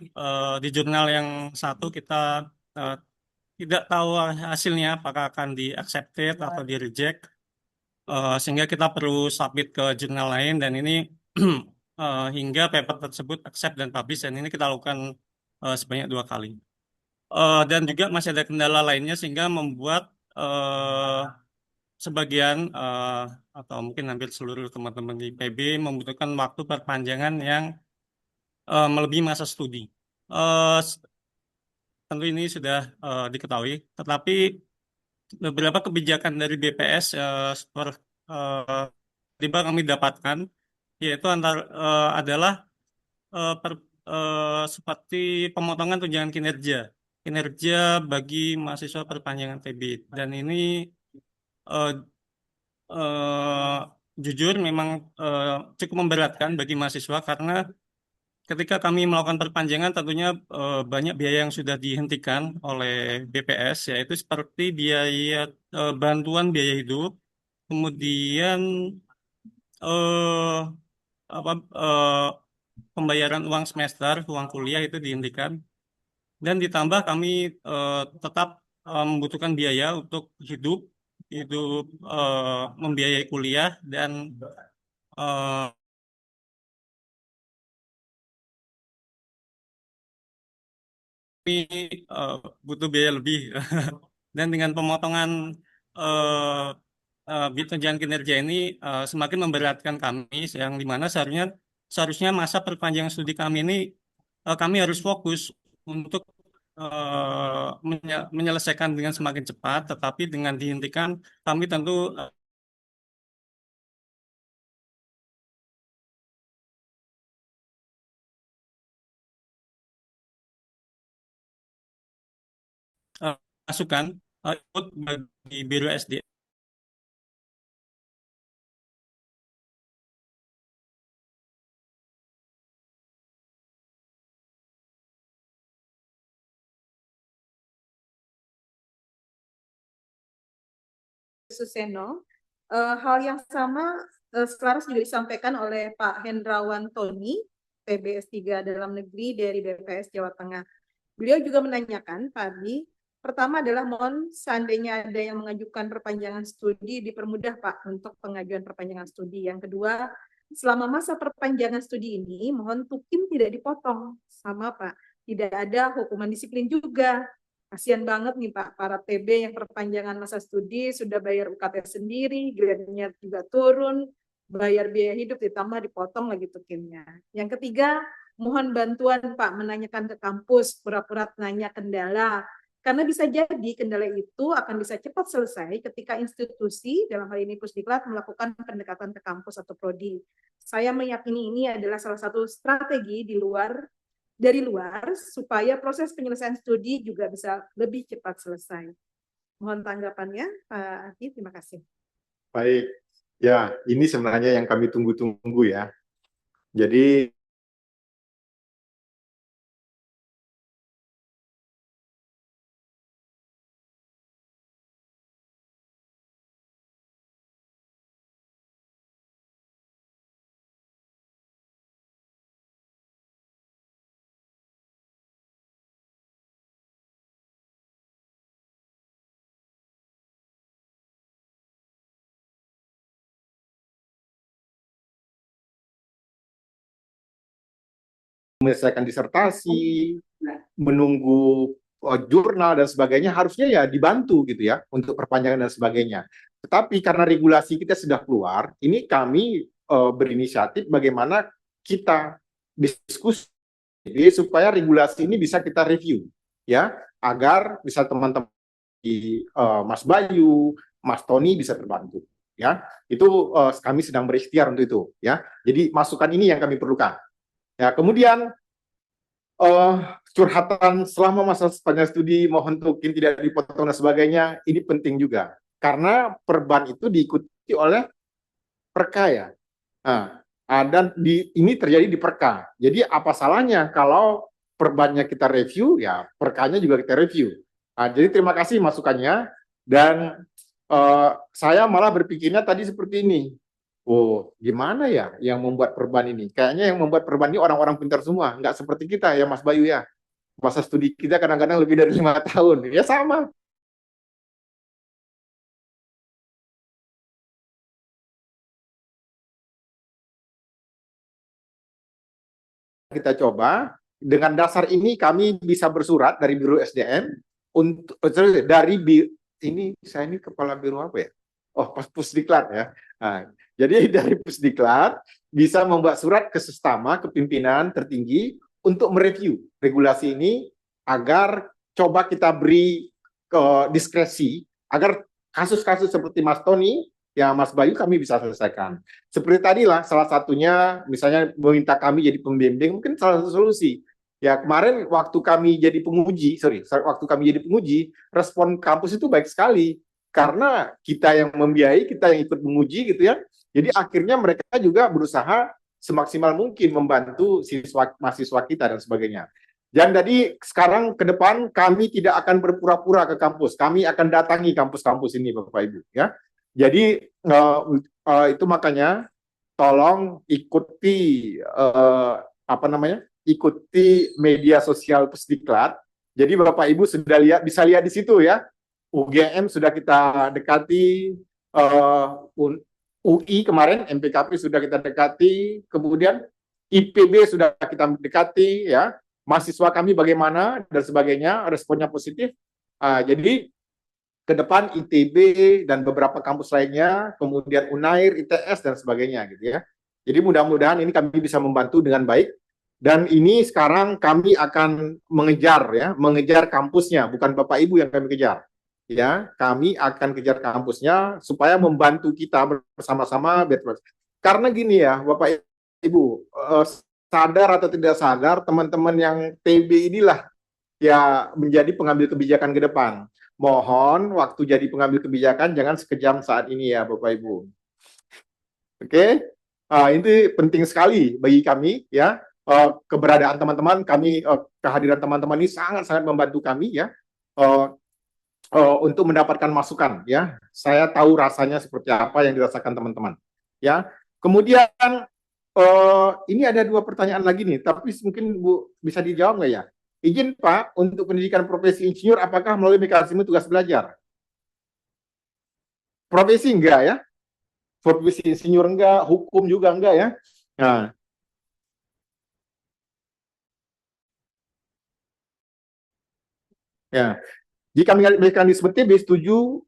di jurnal yang satu, kita eh, tidak tahu hasilnya apakah akan di accepted atau di reject. Sehingga kita perlu submit ke jurnal lain dan ini hingga paper tersebut accept dan publish, dan ini kita lakukan sebanyak 2 kali. Dan juga masih ada kendala lainnya sehingga membuat sebagian atau mungkin hampir seluruh teman-teman di PB membutuhkan waktu perpanjangan yang melebihi masa studi. Eh, s- Tentu ini sudah diketahui, tetapi beberapa kebijakan dari BPS tiba kami dapatkan, yaitu adalah eh, per- seperti pemotongan tunjangan kinerja kinerja bagi mahasiswa perpanjangan TB, dan ini eh, eh, jujur memang eh, cukup memberatkan bagi mahasiswa karena ketika kami melakukan perpanjangan tentunya banyak biaya yang sudah dihentikan oleh BPS, yaitu seperti biaya bantuan biaya hidup, kemudian eh, apa pembayaran uang semester, uang kuliah itu dihentikan, dan ditambah kami tetap membutuhkan biaya untuk hidup, hidup membiayai kuliah dan eh, kami eh, butuh biaya lebih. Dan dengan pemotongan eh, tunjangan kinerja ini semakin memberatkan kami, yang dimana seharusnya masa perpanjangan studi kami ini kami harus fokus untuk menyelesaikan dengan semakin cepat, tetapi dengan dihentikan kami tentu masukan input bagi Biro SD. Suseno. Hal yang sama selaras juga disampaikan oleh Pak Hendrawan Tony, PBS3 Dalam Negeri dari BPS Jawa Tengah. Beliau juga menanyakan, Pak Ardi, pertama adalah mohon seandainya ada yang mengajukan perpanjangan studi, dipermudah Pak untuk pengajuan perpanjangan studi. Yang kedua, selama masa perpanjangan studi ini, mohon tukin tidak dipotong. Sama Pak, tidak ada hukuman disiplin juga. Kasihan banget nih Pak, para TB yang perpanjangan masa studi sudah bayar UKT sendiri, grade-nya juga turun, bayar biaya hidup ditambah dipotong lagi tukinnya. Yang ketiga, mohon bantuan Pak menanyakan ke kampus, pura-pura nanya kendala. Karena bisa jadi kendala itu akan bisa cepat selesai ketika institusi, dalam hal ini Pusdiklat, melakukan pendekatan ke kampus atau prodi. Saya meyakini ini adalah salah satu strategi dari luar supaya proses penyelesaian studi juga bisa lebih cepat selesai. Mohon tanggapannya, Pak Adi. Terima kasih. Baik, ya ini sebenarnya yang kami tunggu-tunggu ya. Jadi menyelesaikan disertasi, menunggu jurnal dan sebagainya, harusnya ya dibantu gitu ya untuk perpanjangan dan sebagainya. Tetapi karena regulasi kita sudah keluar, ini kami berinisiatif bagaimana kita diskusi supaya regulasi ini bisa kita review ya, agar bisa teman-teman di Mas Bayu, Mas Tony bisa terbantu ya. Itu kami sedang berikhtiar untuk itu ya. Jadi masukan ini yang kami perlukan. Ya, kemudian curhatan selama masa sepanjang studi mohon tukin tidak dipotong dan sebagainya, ini penting juga karena perban itu diikuti oleh perka ya. Dan ini terjadi di perka. Jadi apa salahnya kalau perbannya kita review, ya perkanya juga kita review. Jadi terima kasih masukannya, dan saya malah berpikirnya tadi seperti ini. Oh, gimana ya yang membuat perban ini? Kayaknya yang membuat perban ini orang-orang pintar semua, nggak seperti kita ya Mas Bayu ya. Masa studi kita kadang-kadang lebih dari 5 tahun. Ya sama. Kita coba, dengan dasar ini kami bisa bersurat dari Biro SDM untuk ini saya ini kepala biro apa ya? Oh, Pusdiklat ya. Jadi dari Pusdiklat bisa membuat surat ke sestama, ke pimpinan tertinggi untuk mereview regulasi ini agar coba kita beri diskresi agar kasus-kasus seperti Mas Tony, ya Mas Bayu kami bisa selesaikan. Seperti tadi lah, salah satunya misalnya meminta kami jadi pembimbing, mungkin salah satu solusi. Ya kemarin waktu kami jadi penguji, respon kampus itu baik sekali. Karena kita yang membiayai, kita yang ikut menguji gitu ya. Jadi akhirnya mereka juga berusaha semaksimal mungkin membantu mahasiswa kita dan sebagainya. Dan jadi sekarang ke depan kami tidak akan berpura-pura ke kampus, kami akan datangi kampus-kampus ini Bapak Ibu ya. Jadi itu makanya tolong ikuti ikuti media sosial Pusdiklat. Jadi Bapak Ibu sudah bisa lihat di situ ya. UGM sudah kita dekati, UI kemarin, MPKP sudah kita dekati, kemudian IPB sudah kita dekati ya. Mahasiswa kami bagaimana dan sebagainya, responnya positif. Jadi ke depan ITB dan beberapa kampus lainnya, kemudian UNAIR, ITS dan sebagainya gitu ya. Jadi mudah-mudahan ini kami bisa membantu dengan baik. Dan ini sekarang kami akan mengejar kampusnya, bukan Bapak Ibu yang kami kejar. Ya, kami akan kejar kampusnya supaya membantu kita bersama-sama. Karena gini ya, Bapak Ibu, sadar atau tidak sadar, teman-teman yang TB inilah ya menjadi pengambil kebijakan ke depan. Mohon waktu jadi pengambil kebijakan jangan sekejam saat ini ya Bapak Ibu. Oke, ini penting sekali bagi kami ya. Keberadaan teman-teman, kehadiran teman-teman ini sangat-sangat membantu kami ya untuk mendapatkan masukan ya. Saya tahu rasanya seperti apa yang dirasakan teman-teman ya. Kemudian ini ada 2 pertanyaan lagi nih, tapi mungkin Bu bisa dijawab nggak ya? Izin Pak, untuk pendidikan profesi insinyur apakah melalui mekanisme tugas belajar? Profesi enggak ya? Profesi insinyur enggak, hukum juga enggak ya? Nah, ya, jika mekanisme TB setuju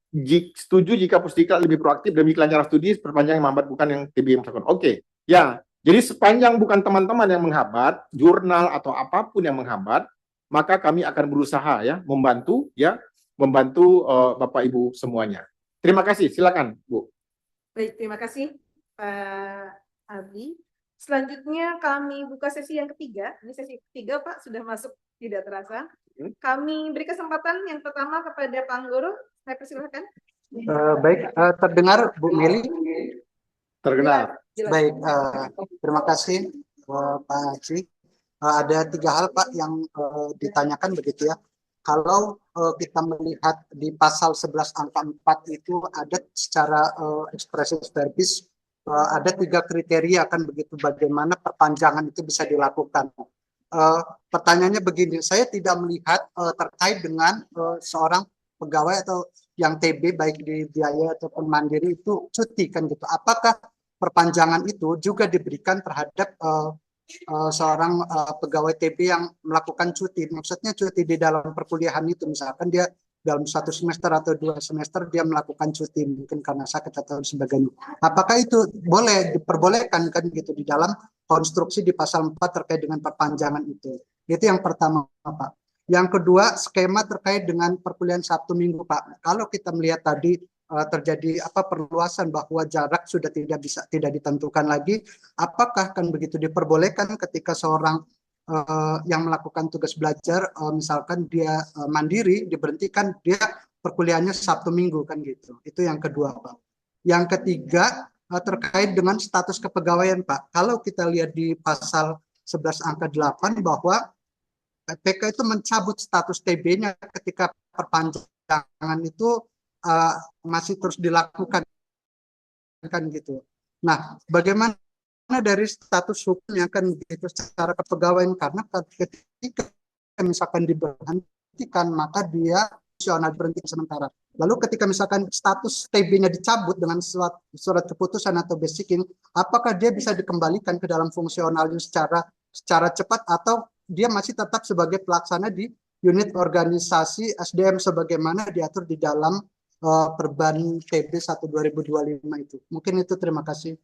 jika Pusdiklat lebih proaktif demi kelancaran studi perpanjang yang menghambat bukan yang TB yang melakukan. Oke, ya. Jadi sepanjang bukan teman-teman yang menghambat, jurnal atau apapun yang menghambat, maka kami akan berusaha ya membantu Bapak Ibu semuanya. Terima kasih. Silakan, Bu. Baik, terima kasih Pak Abi. Selanjutnya kami buka sesi yang ketiga. Ini sesi ketiga Pak, sudah masuk tidak terasa. Kami beri kesempatan yang pertama kepada Pak Anggoro. Saya persilahkan. Baik, terdengar Bu Meli? Terdengar. Ya, baik, terima kasih Pak Haji. Ada 3 hal Pak yang ditanyakan begitu ya. Kalau kita melihat di pasal 11 angka 4 itu ada secara expressis verbis ada 3 kriteria kan begitu bagaimana perpanjangan itu bisa dilakukan. Pertanyaannya begini, saya tidak melihat terkait dengan seorang pegawai atau yang TB baik di biaya ataupun mandiri itu cuti kan gitu. Apakah perpanjangan itu juga diberikan terhadap seorang pegawai TB yang melakukan cuti, maksudnya cuti di dalam perkuliahan itu, misalkan dia dalam 1 semester atau 2 semester dia melakukan cuti mungkin karena sakit atau sebagainya. Apakah itu boleh diperbolehkan kan gitu di dalam konstruksi di pasal 4 terkait dengan perpanjangan itu? Itu yang pertama, Pak. Yang kedua, skema terkait dengan perkuliahan Sabtu Minggu, Pak. Kalau kita melihat tadi terjadi perluasan bahwa jarak sudah tidak ditentukan lagi, apakah kan begitu diperbolehkan ketika seorang yang melakukan tugas belajar misalkan dia mandiri diberhentikan, dia perkuliahannya Sabtu Minggu kan gitu. Itu yang kedua, Pak. Yang ketiga terkait dengan status kepegawaian, Pak. Kalau kita lihat di pasal 11 angka 8 bahwa PK itu mencabut status TB-nya ketika perpanjangan itu masih terus dilakukan kan gitu. Nah, bagaimana dari status hukumnya kan gitu secara kepegawaian, karena ketika misalkan diberhentikan maka dia fungsional berhenti sementara. Lalu ketika misalkan status TB-nya dicabut dengan surat keputusan atau basicing, apakah dia bisa dikembalikan ke dalam fungsionalnya secara cepat atau dia masih tetap sebagai pelaksana di unit organisasi SDM sebagaimana diatur di dalam Perban TB 1/2025 itu. Mungkin itu, terima kasih.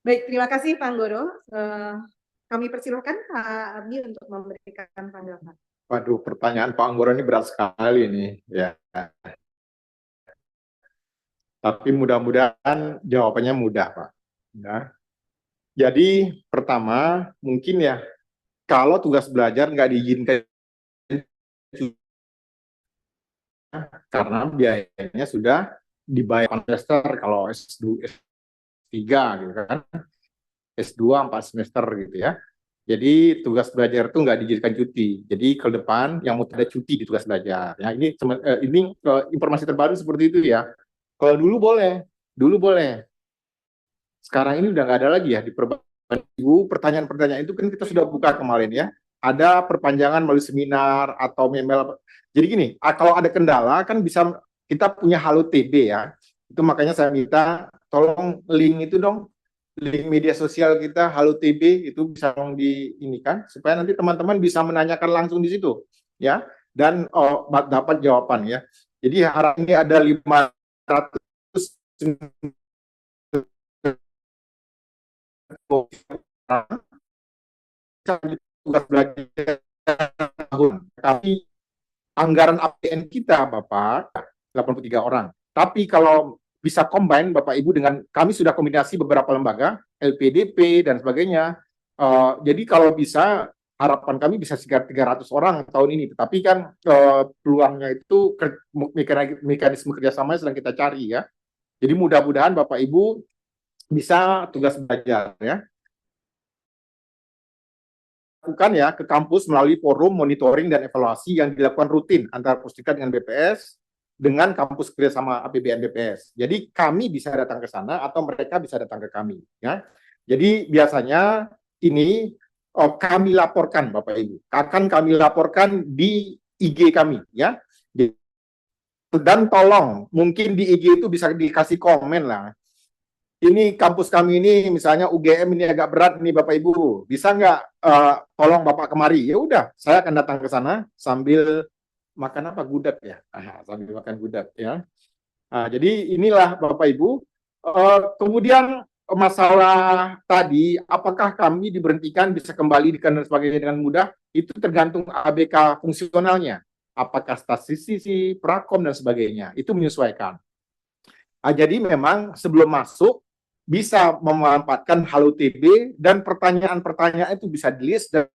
Baik, terima kasih Pak Anggoro. Kami persilahkan Pak Ardi untuk memberikan tanggapan. Waduh, pertanyaan Pak Anggoro ini berat sekali nih, ya. Tapi mudah-mudahan jawabannya mudah, Pak. Ya. Jadi pertama, mungkin ya, kalau tugas belajar nggak diizinkan karena biayanya sudah dibayar semester kalau S2, S3 gitu kan, S2 4 semester gitu ya. Jadi tugas belajar itu nggak diizinkan cuti. Jadi ke depan yang mau ada cuti di tugas belajar. Ya ini informasi terbaru seperti itu ya. Kalau dulu boleh. Sekarang ini udah nggak ada lagi ya di Perban Ibu. Pertanyaan-pertanyaan itu kan kita sudah buka kemarin ya. Ada perpanjangan melalui seminar atau email. Jadi gini, kalau ada kendala kan bisa kita punya Halo TB ya. Itu makanya saya minta tolong link itu dong, link media sosial kita Halo TB itu bisa tolong diinikan supaya nanti teman-teman bisa menanyakan langsung di situ ya dan dapat jawaban ya. Jadi hari ini ada 500 tugas belajar tahun. Tapi anggaran APN kita Bapak 83 orang. Tapi kalau bisa combine Bapak Ibu dengan kami sudah kombinasi beberapa lembaga, LPDP dan sebagainya. Jadi kalau bisa harapan kami bisa sekitar 300 orang tahun ini. Tetapi kan peluangnya itu mekanisme kerjasamanya sedang kita cari ya. Jadi mudah-mudahan Bapak Ibu bisa tugas belajar ya. Lakukan ya ke kampus melalui forum monitoring dan evaluasi yang dilakukan rutin antara Pusdiklat dengan BPS dengan kampus kerjasama APBN BPS. Jadi kami bisa datang ke sana atau mereka bisa datang ke kami ya. Jadi biasanya ini kami laporkan Bapak Ibu. Akan kami laporkan di IG kami ya. Dan tolong mungkin di IG itu bisa dikasih komen lah. Ini kampus kami ini misalnya UGM ini agak berat nih Bapak Ibu, bisa nggak tolong Bapak kemari? Ya udah, saya akan datang ke sana sambil makan apa gudeg ya, sambil makan gudeg ya. Jadi inilah Bapak Ibu. Kemudian masalah tadi, apakah kami diberhentikan bisa kembali dan sebagainya dengan mudah? Itu tergantung ABK fungsionalnya, apakah statistisi, prakom dan sebagainya. Itu menyesuaikan. Jadi memang sebelum masuk bisa memanfaatkan Halo TB dan pertanyaan-pertanyaan itu bisa di-list dan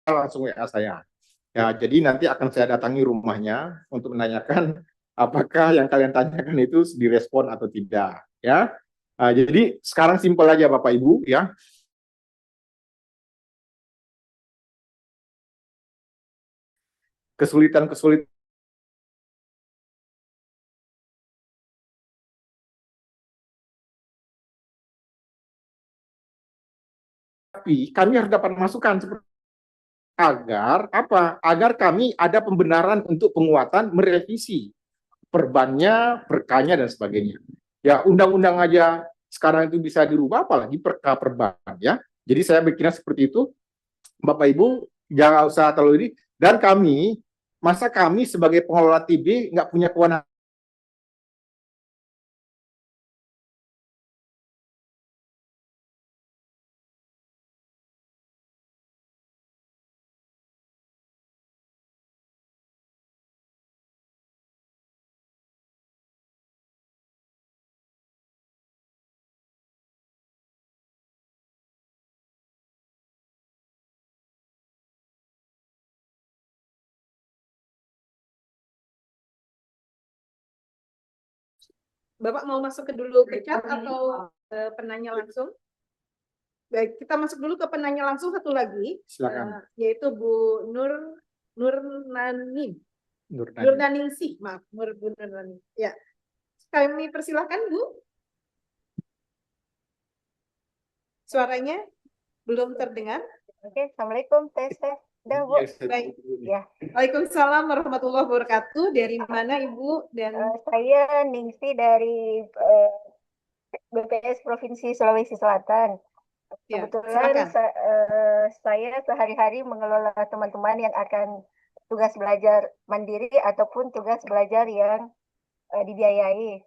langsung WA saya. Ya, jadi nanti akan saya datangi rumahnya untuk menanyakan apakah yang kalian tanyakan itu direspon atau tidak. Ya, jadi sekarang simpel aja Bapak Ibu ya. kesulitan-kesulitan tapi kami harus dapat masukan agar apa? Agar kami ada pembenaran untuk penguatan merevisi perbannya, perkanya dan sebagainya. Ya, undang-undang aja sekarang itu bisa dirubah, apalagi perka perban ya. Jadi saya berkira seperti itu, Bapak Ibu, jangan usah terlalu ini. Dan kami, masa kami sebagai pengelola TB nggak punya kewenangan Bapak mau masuk ke dulu ke chat atau penanya langsung? Baik, kita masuk dulu ke penanya langsung satu lagi, Silakan. yaitu Bu Nurnaningsih, maaf, Bu Nurnaningsih. Ya, kami persilahkan Bu. Suaranya belum terdengar. Oke, Assalamualaikum, tes. Udah, Bu. Baik. Ya. Waalaikumsalam warahmatullahi wabarakatuh. Dari mana Ibu? Dan Saya Ningsih dari BPS Provinsi Sulawesi Selatan. ya, Kebetulan silakan. saya sehari-hari mengelola teman-teman yang akan tugas belajar mandiri ataupun tugas belajar yang dibiayai.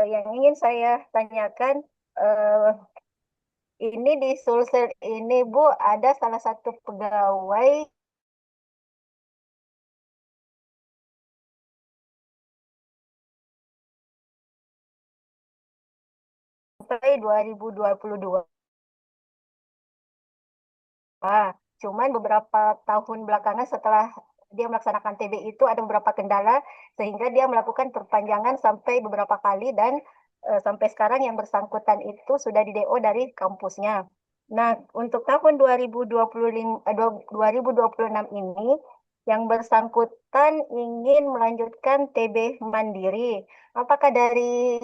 Yang ingin saya tanyakan, ini di Sulsel ini Bu, ada salah satu pegawai sampai 2022. Cuman beberapa tahun belakangan setelah dia melaksanakan TB itu ada beberapa kendala sehingga dia melakukan perpanjangan sampai beberapa kali dan sampai sekarang yang bersangkutan itu sudah di DO dari kampusnya. Nah, untuk tahun 2026 ini yang bersangkutan ingin melanjutkan TB mandiri. Apakah dari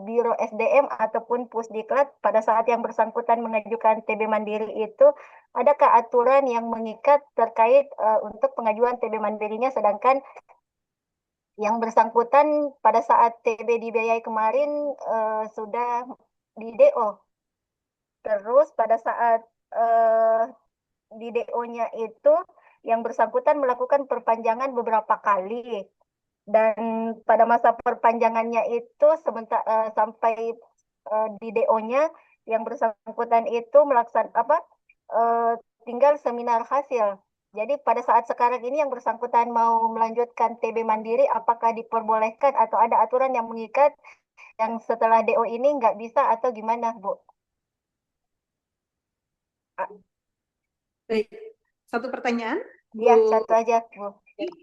Biro SDM ataupun Pusdiklat pada saat yang bersangkutan mengajukan TB mandiri itu adakah aturan yang mengikat terkait untuk pengajuan TB mandirinya, sedangkan yang bersangkutan pada saat TB dibiayai kemarin sudah di DO. Terus pada saat di DO-nya itu yang bersangkutan melakukan perpanjangan beberapa kali. Dan pada masa perpanjangannya itu sampai di DO-nya yang bersangkutan itu tinggal seminar hasil. Jadi pada saat sekarang ini yang bersangkutan mau melanjutkan TB mandiri, apakah diperbolehkan atau ada aturan yang mengikat yang setelah DO ini nggak bisa atau gimana, Bu? Baik, satu pertanyaan. Ya, satu aja, Bu.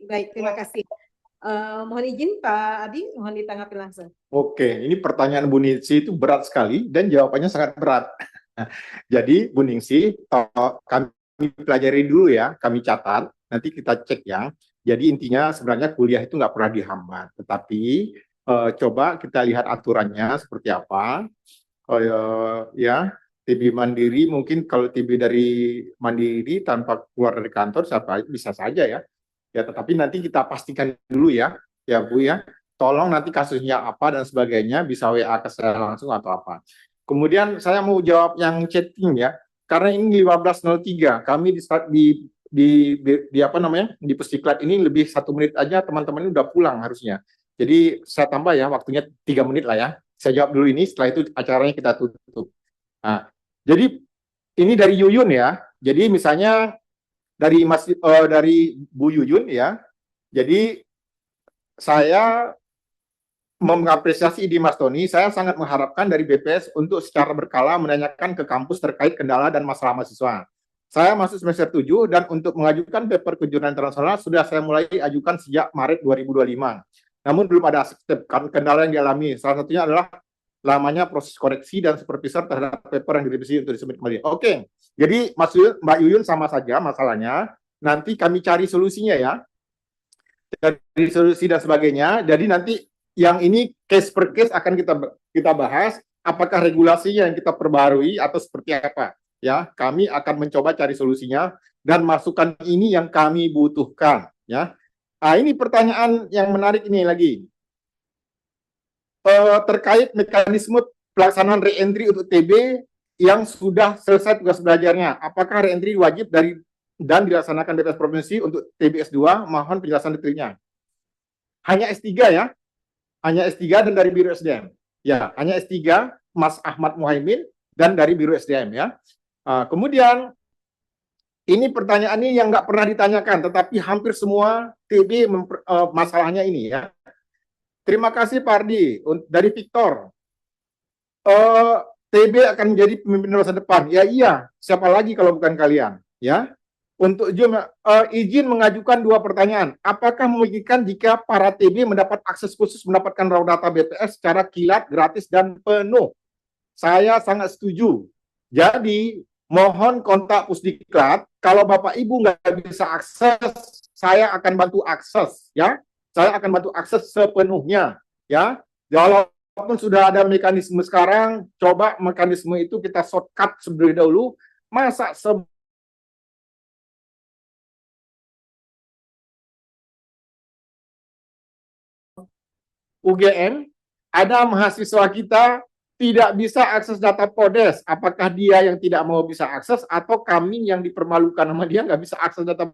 Baik, terima kasih. Mohon izin Pak Adi, mohon ditanggapi langsung. Oke, ini pertanyaan Bu Ningsih itu berat sekali dan jawabannya sangat berat. Jadi Bu Ningsih, kami pelajari dulu ya, kami catat, nanti kita cek ya. Jadi intinya sebenarnya kuliah itu nggak pernah dihambat, tetapi coba kita lihat aturannya seperti apa. Ya, TB mandiri mungkin kalau TB dari mandiri tanpa keluar dari kantor siapa itu bisa saja ya. Ya, tetapi nanti kita pastikan dulu ya Bu ya. Tolong nanti kasusnya apa dan sebagainya bisa WA ke saya langsung atau apa. Kemudian saya mau jawab yang chatting ya. Karena ini 15.03, kami di Pusdiklat ini lebih 1 menit aja teman-teman ini udah pulang harusnya. Jadi saya tambah ya waktunya 3 menit lah ya. Saya jawab dulu ini, setelah itu acaranya kita tutup. Nah, jadi ini dari Yuyun ya. Jadi misalnya dari Bu Yuyun ya. Jadi saya mengapresiasi ide Mas Tony, saya sangat mengharapkan dari BPS untuk secara berkala menanyakan ke kampus terkait kendala dan masalah mahasiswa. Saya masuk semester 7 dan untuk mengajukan paper kejuruan internasional sudah saya mulai ajukan sejak Maret 2025. Namun belum ada kendala yang dialami. Salah satunya adalah lamanya proses koreksi dan supervisor terhadap paper yang direvisi untuk disubmit kembali. Oke, jadi Mbak Yuyun sama saja masalahnya. Nanti kami cari solusinya ya. dari solusi dan sebagainya. Jadi nanti yang ini case per case akan kita bahas. Apakah regulasinya yang kita perbarui atau seperti apa? Ya, kami akan mencoba cari solusinya dan masukan ini yang kami butuhkan. Ya, ini pertanyaan yang menarik ini lagi terkait mekanisme pelaksanaan re-entry untuk TB yang sudah selesai tugas belajarnya. Apakah re-entry wajib dan dilaksanakan BPS Provinsi untuk TB S2? Mohon penjelasan detailnya. Hanya S3 ya? Hanya S3 dan dari Biro SDM. Ya, hanya S3 Mas Ahmad Muhaimin dan dari Biro SDM ya. Kemudian ini pertanyaan ini yang nggak pernah ditanyakan, tetapi hampir semua TB masalahnya ini ya. Terima kasih Pak Ardi dari Victor. TB akan menjadi pemimpin masa depan. Ya iya, siapa lagi kalau bukan kalian ya. Untuk izin mengajukan 2 pertanyaan. Apakah memungkinkan jika para TB mendapat akses khusus mendapatkan raw data BPS secara kilat, gratis, dan penuh? Saya sangat setuju. Jadi, mohon kontak Pusdiklat. Kalau Bapak Ibu nggak bisa akses, saya akan bantu akses. Ya, saya akan bantu akses sepenuhnya. Ya, walaupun sudah ada mekanisme sekarang, coba mekanisme itu kita shortcut sebelum dahulu. Masa UGM, ada mahasiswa kita tidak bisa akses data PODES. Apakah dia yang tidak mau bisa akses atau kami yang dipermalukan sama dia nggak bisa akses data?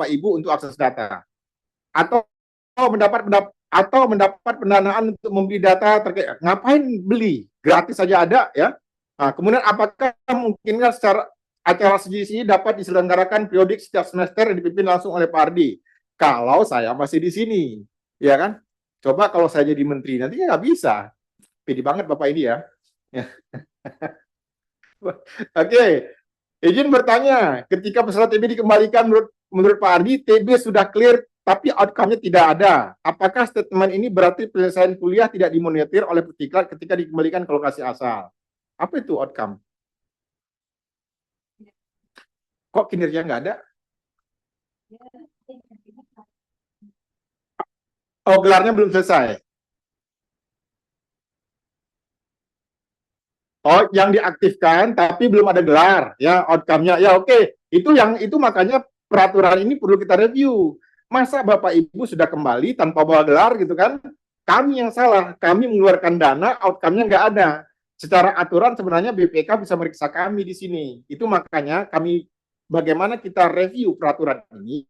Pak Ibu untuk akses data atau mendapat pendanaan untuk membeli data terkait. Ngapain beli, gratis saja ada ya. Kemudian apakah mungkin secara acara sejenis ini dapat diselenggarakan periodik setiap semester yang dipimpin langsung oleh Pak Ardi? Kalau saya masih di sini ya kan, coba kalau saya jadi menteri nanti nggak bisa. Pede banget Bapak ini ya. Oke. Izin bertanya, ketika peserta TB dikembalikan menurut Pak Ardi, TB sudah clear tapi outcome-nya tidak ada. Apakah statement ini berarti penyelesaian kuliah tidak dimonitor oleh Pusdiklat ketika dikembalikan ke lokasi asal? Apa itu outcome? Kok kinerja nggak ada? Oh, gelarnya belum selesai. Oh, yang diaktifkan tapi belum ada gelar, ya outcome-nya. Ya oke. Itu makanya peraturan ini perlu kita review. Masa Bapak Ibu sudah kembali tanpa bawa gelar gitu kan? Kami yang salah, kami mengeluarkan dana, outcome-nya nggak ada. Secara aturan sebenarnya BPK bisa meriksa kami di sini. Itu makanya kami bagaimana kita review peraturan ini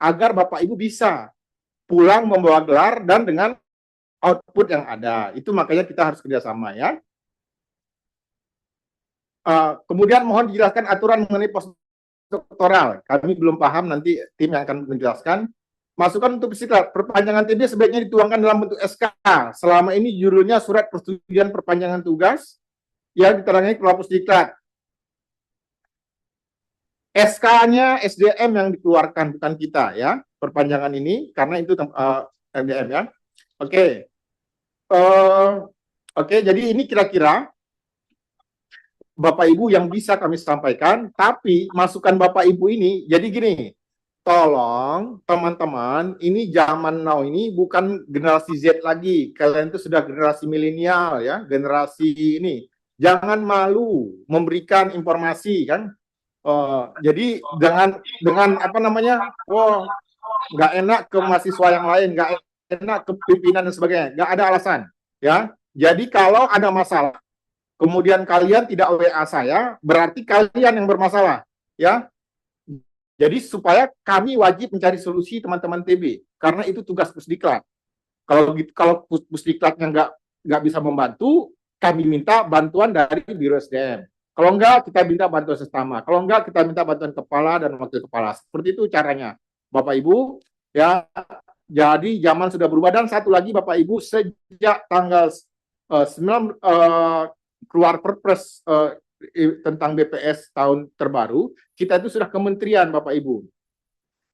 agar Bapak Ibu bisa pulang membawa gelar dan dengan output yang ada. Itu makanya kita harus kerjasama ya. Kemudian mohon dijelaskan aturan mengenai postdoktoral. Kami belum paham, nanti tim yang akan menjelaskan. Masukan untuk Pusdiklat, perpanjangan TB sebaiknya dituangkan dalam bentuk SK. Selama ini judulnya surat persetujuan perpanjangan tugas yang diterangkan kepada Pusdiklat. SK-nya SDM yang dikeluarkan, bukan kita ya, perpanjangan ini, karena itu SDM ya. Oke. Oke, jadi ini kira-kira Bapak Ibu yang bisa kami sampaikan, tapi masukan Bapak Ibu ini, jadi gini, tolong teman-teman, ini zaman now ini bukan generasi Z lagi, kalian itu sudah generasi milenial ya, generasi ini, jangan malu memberikan informasi kan, jadi dengan apa namanya, nggak enak ke mahasiswa yang lain, nggak enak ke pimpinan dan sebagainya, nggak ada alasan ya, jadi kalau ada masalah kemudian kalian tidak WA saya, berarti kalian yang bermasalah, ya. Jadi supaya kami wajib mencari solusi teman-teman TB, karena itu tugas Pusdiklat. Kalau Pusdiklatnya nggak bisa membantu, kami minta bantuan dari Biro SDM. Kalau enggak, kita minta bantuan sesama. Kalau enggak, kita minta bantuan kepala dan wakil kepala. Seperti itu caranya, Bapak Ibu. Ya, jadi zaman sudah berubah. Dan satu lagi, Bapak Ibu, sejak tanggal 9 keluar Perpres tentang BPS tahun terbaru, kita itu sudah kementerian, Bapak Ibu.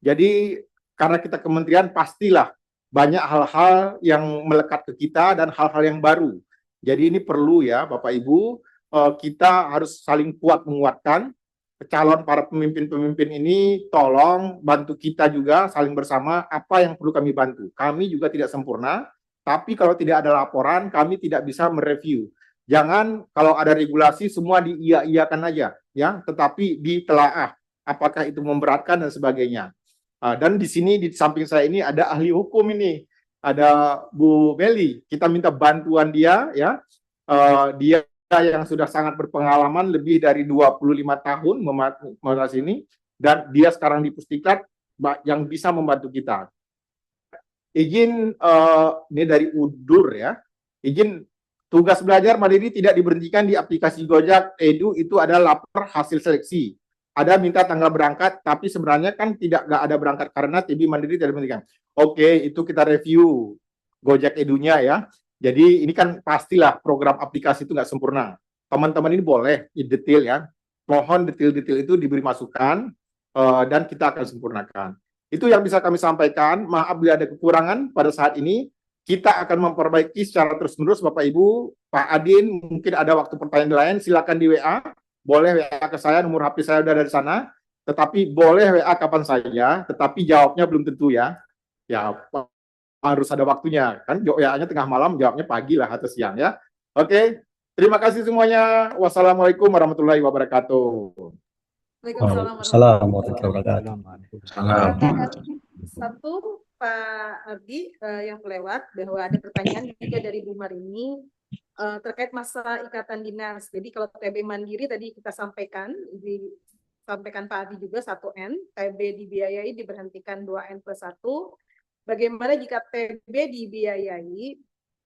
Jadi karena kita kementerian, pastilah banyak hal-hal yang melekat ke kita dan hal-hal yang baru. Jadi ini perlu ya Bapak Ibu, kita harus saling kuat menguatkan. Calon para pemimpin-pemimpin ini tolong bantu kita juga saling bersama apa yang perlu kami bantu. Kami juga tidak sempurna, tapi kalau tidak ada laporan kami tidak bisa mereview. Jangan kalau ada regulasi semua diiya-iyakan aja ya, tetapi ditelaah apakah itu memberatkan dan sebagainya. Dan di sini di samping saya ini ada ahli hukum ini, ada Bu Meli. Kita minta bantuan dia ya. Dia yang sudah sangat berpengalaman lebih dari 25 tahun memas ini, dan dia sekarang di Pusdiklat yang bisa membantu kita. Izin ini dari Udur ya. Izin tugas belajar mandiri tidak diberhentikan di aplikasi Gojek Edu, itu adalah lapor hasil seleksi. Ada minta tanggal berangkat, tapi sebenarnya kan nggak ada berangkat karena TB mandiri tidak diberhentikan. Oke, itu kita review Gojek Edunya ya. Jadi ini kan pastilah program aplikasi itu nggak sempurna. Teman-teman ini boleh detail ya. Mohon detail-detail itu diberi masukan dan kita akan sempurnakan. Itu yang bisa kami sampaikan. Maaf bila ada kekurangan pada saat ini. Kita akan memperbaiki secara terus-menerus Bapak Ibu. Pak Adin, mungkin ada waktu pertanyaan lain, silakan di WA. Boleh WA ke saya, nomor HP saya udah dari sana. Tetapi boleh WA kapan saja, tetapi jawabnya belum tentu ya. Ya, harus ada waktunya. Kan WA-nya tengah malam, jawabnya pagi lah atau siang ya. Oke, terima kasih semuanya. Wassalamualaikum warahmatullahi wabarakatuh. Waalaikumsalam warahmatullahi wabarakatuh. Satu, Pak Ardi yang kelewat bahwa ada pertanyaan juga dari Bu Marini terkait masa ikatan dinas. Jadi kalau TB mandiri tadi kita sampaikan, disampaikan Pak Ardi juga 1N, TB dibiayai diberhentikan 2N+1. Bagaimana jika TB dibiayai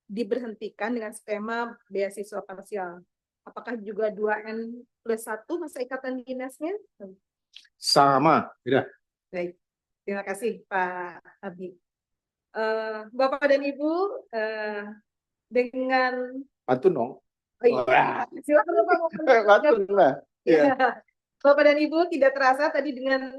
diberhentikan dengan skema beasiswa parsial? Apakah juga 2N+1 masa ikatan dinasnya? Sama, tidak. Baik. Terima kasih Pak Ardi. Bapak dan Ibu, dengan Pantun dong. silakan Bapak. Pantun lah. Ya. Bapak dan Ibu, tidak terasa tadi dengan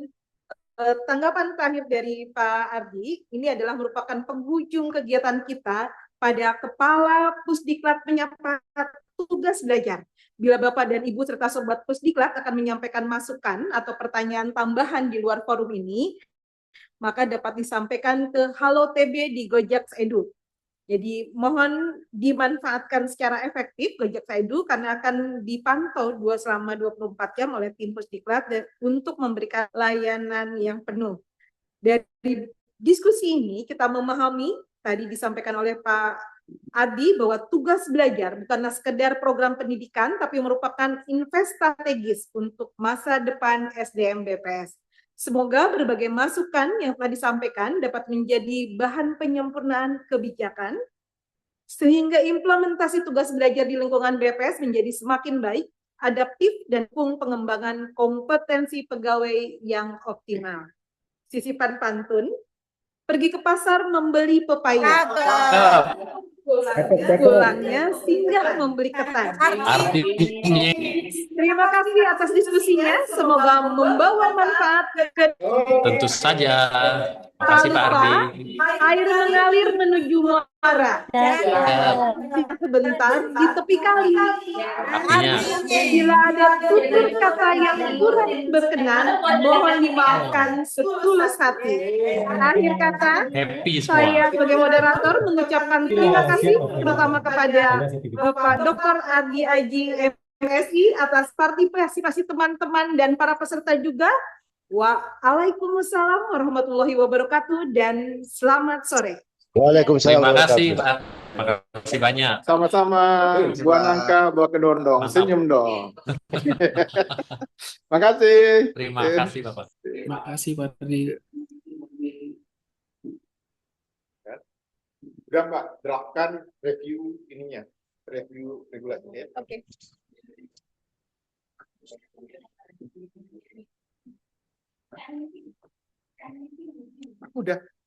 tanggapan terakhir dari Pak Ardi, ini adalah merupakan penghujung kegiatan kita pada Kepala Pusdiklat menyapa tugas belajar. Bila Bapak dan Ibu serta Sobat Pusdiklat akan menyampaikan masukan atau pertanyaan tambahan di luar forum ini, maka dapat disampaikan ke Halo TB di Gojek Edu. Jadi mohon dimanfaatkan secara efektif Gojek Edu karena akan dipantau selama 24 jam oleh tim Pusdiklat untuk memberikan layanan yang penuh. Dari diskusi ini kita memahami tadi disampaikan oleh Pak Adi bahwa tugas belajar bukanlah sekedar program pendidikan tapi merupakan investasi strategis untuk masa depan SDM BPS. Semoga berbagai masukan yang telah disampaikan dapat menjadi bahan penyempurnaan kebijakan sehingga implementasi tugas belajar di lingkungan BPS menjadi semakin baik, adaptif, dan pengembangan kompetensi pegawai yang optimal. Sisipan pantun, pergi ke pasar membeli pepaya. Pulangnya singgah membeli ketan. Artinya Terima kasih atas diskusinya. Semoga membawa manfaat ke tentu saja. Makasih Pak Ardi. Air mengalir menuju muara. Sebentar di tepi kali. Artinya Bila ada tutur kata yang kurang berkenan, mohon dimaafkan setulus hati. Akhir kata, happy saya semua. sebagai moderator mengucapkan terima kasih terutama kepada Bapak Dr. Ardi Aji MSI atas partisipasi teman-teman dan para peserta juga. Waalaikumsalam warahmatullahi wabarakatuh dan selamat sore. Waalaikumsalam. Terima kasih Pak. Terima kasih banyak. Sama-sama. Buah nangka, buah kedondong. Mantap. Senyum dong. Makasih. Terima kasih Bapak. Terima kasih Pak Ardi. Udah Mbak, draftkan review ininya. Review regulasinya. Oke.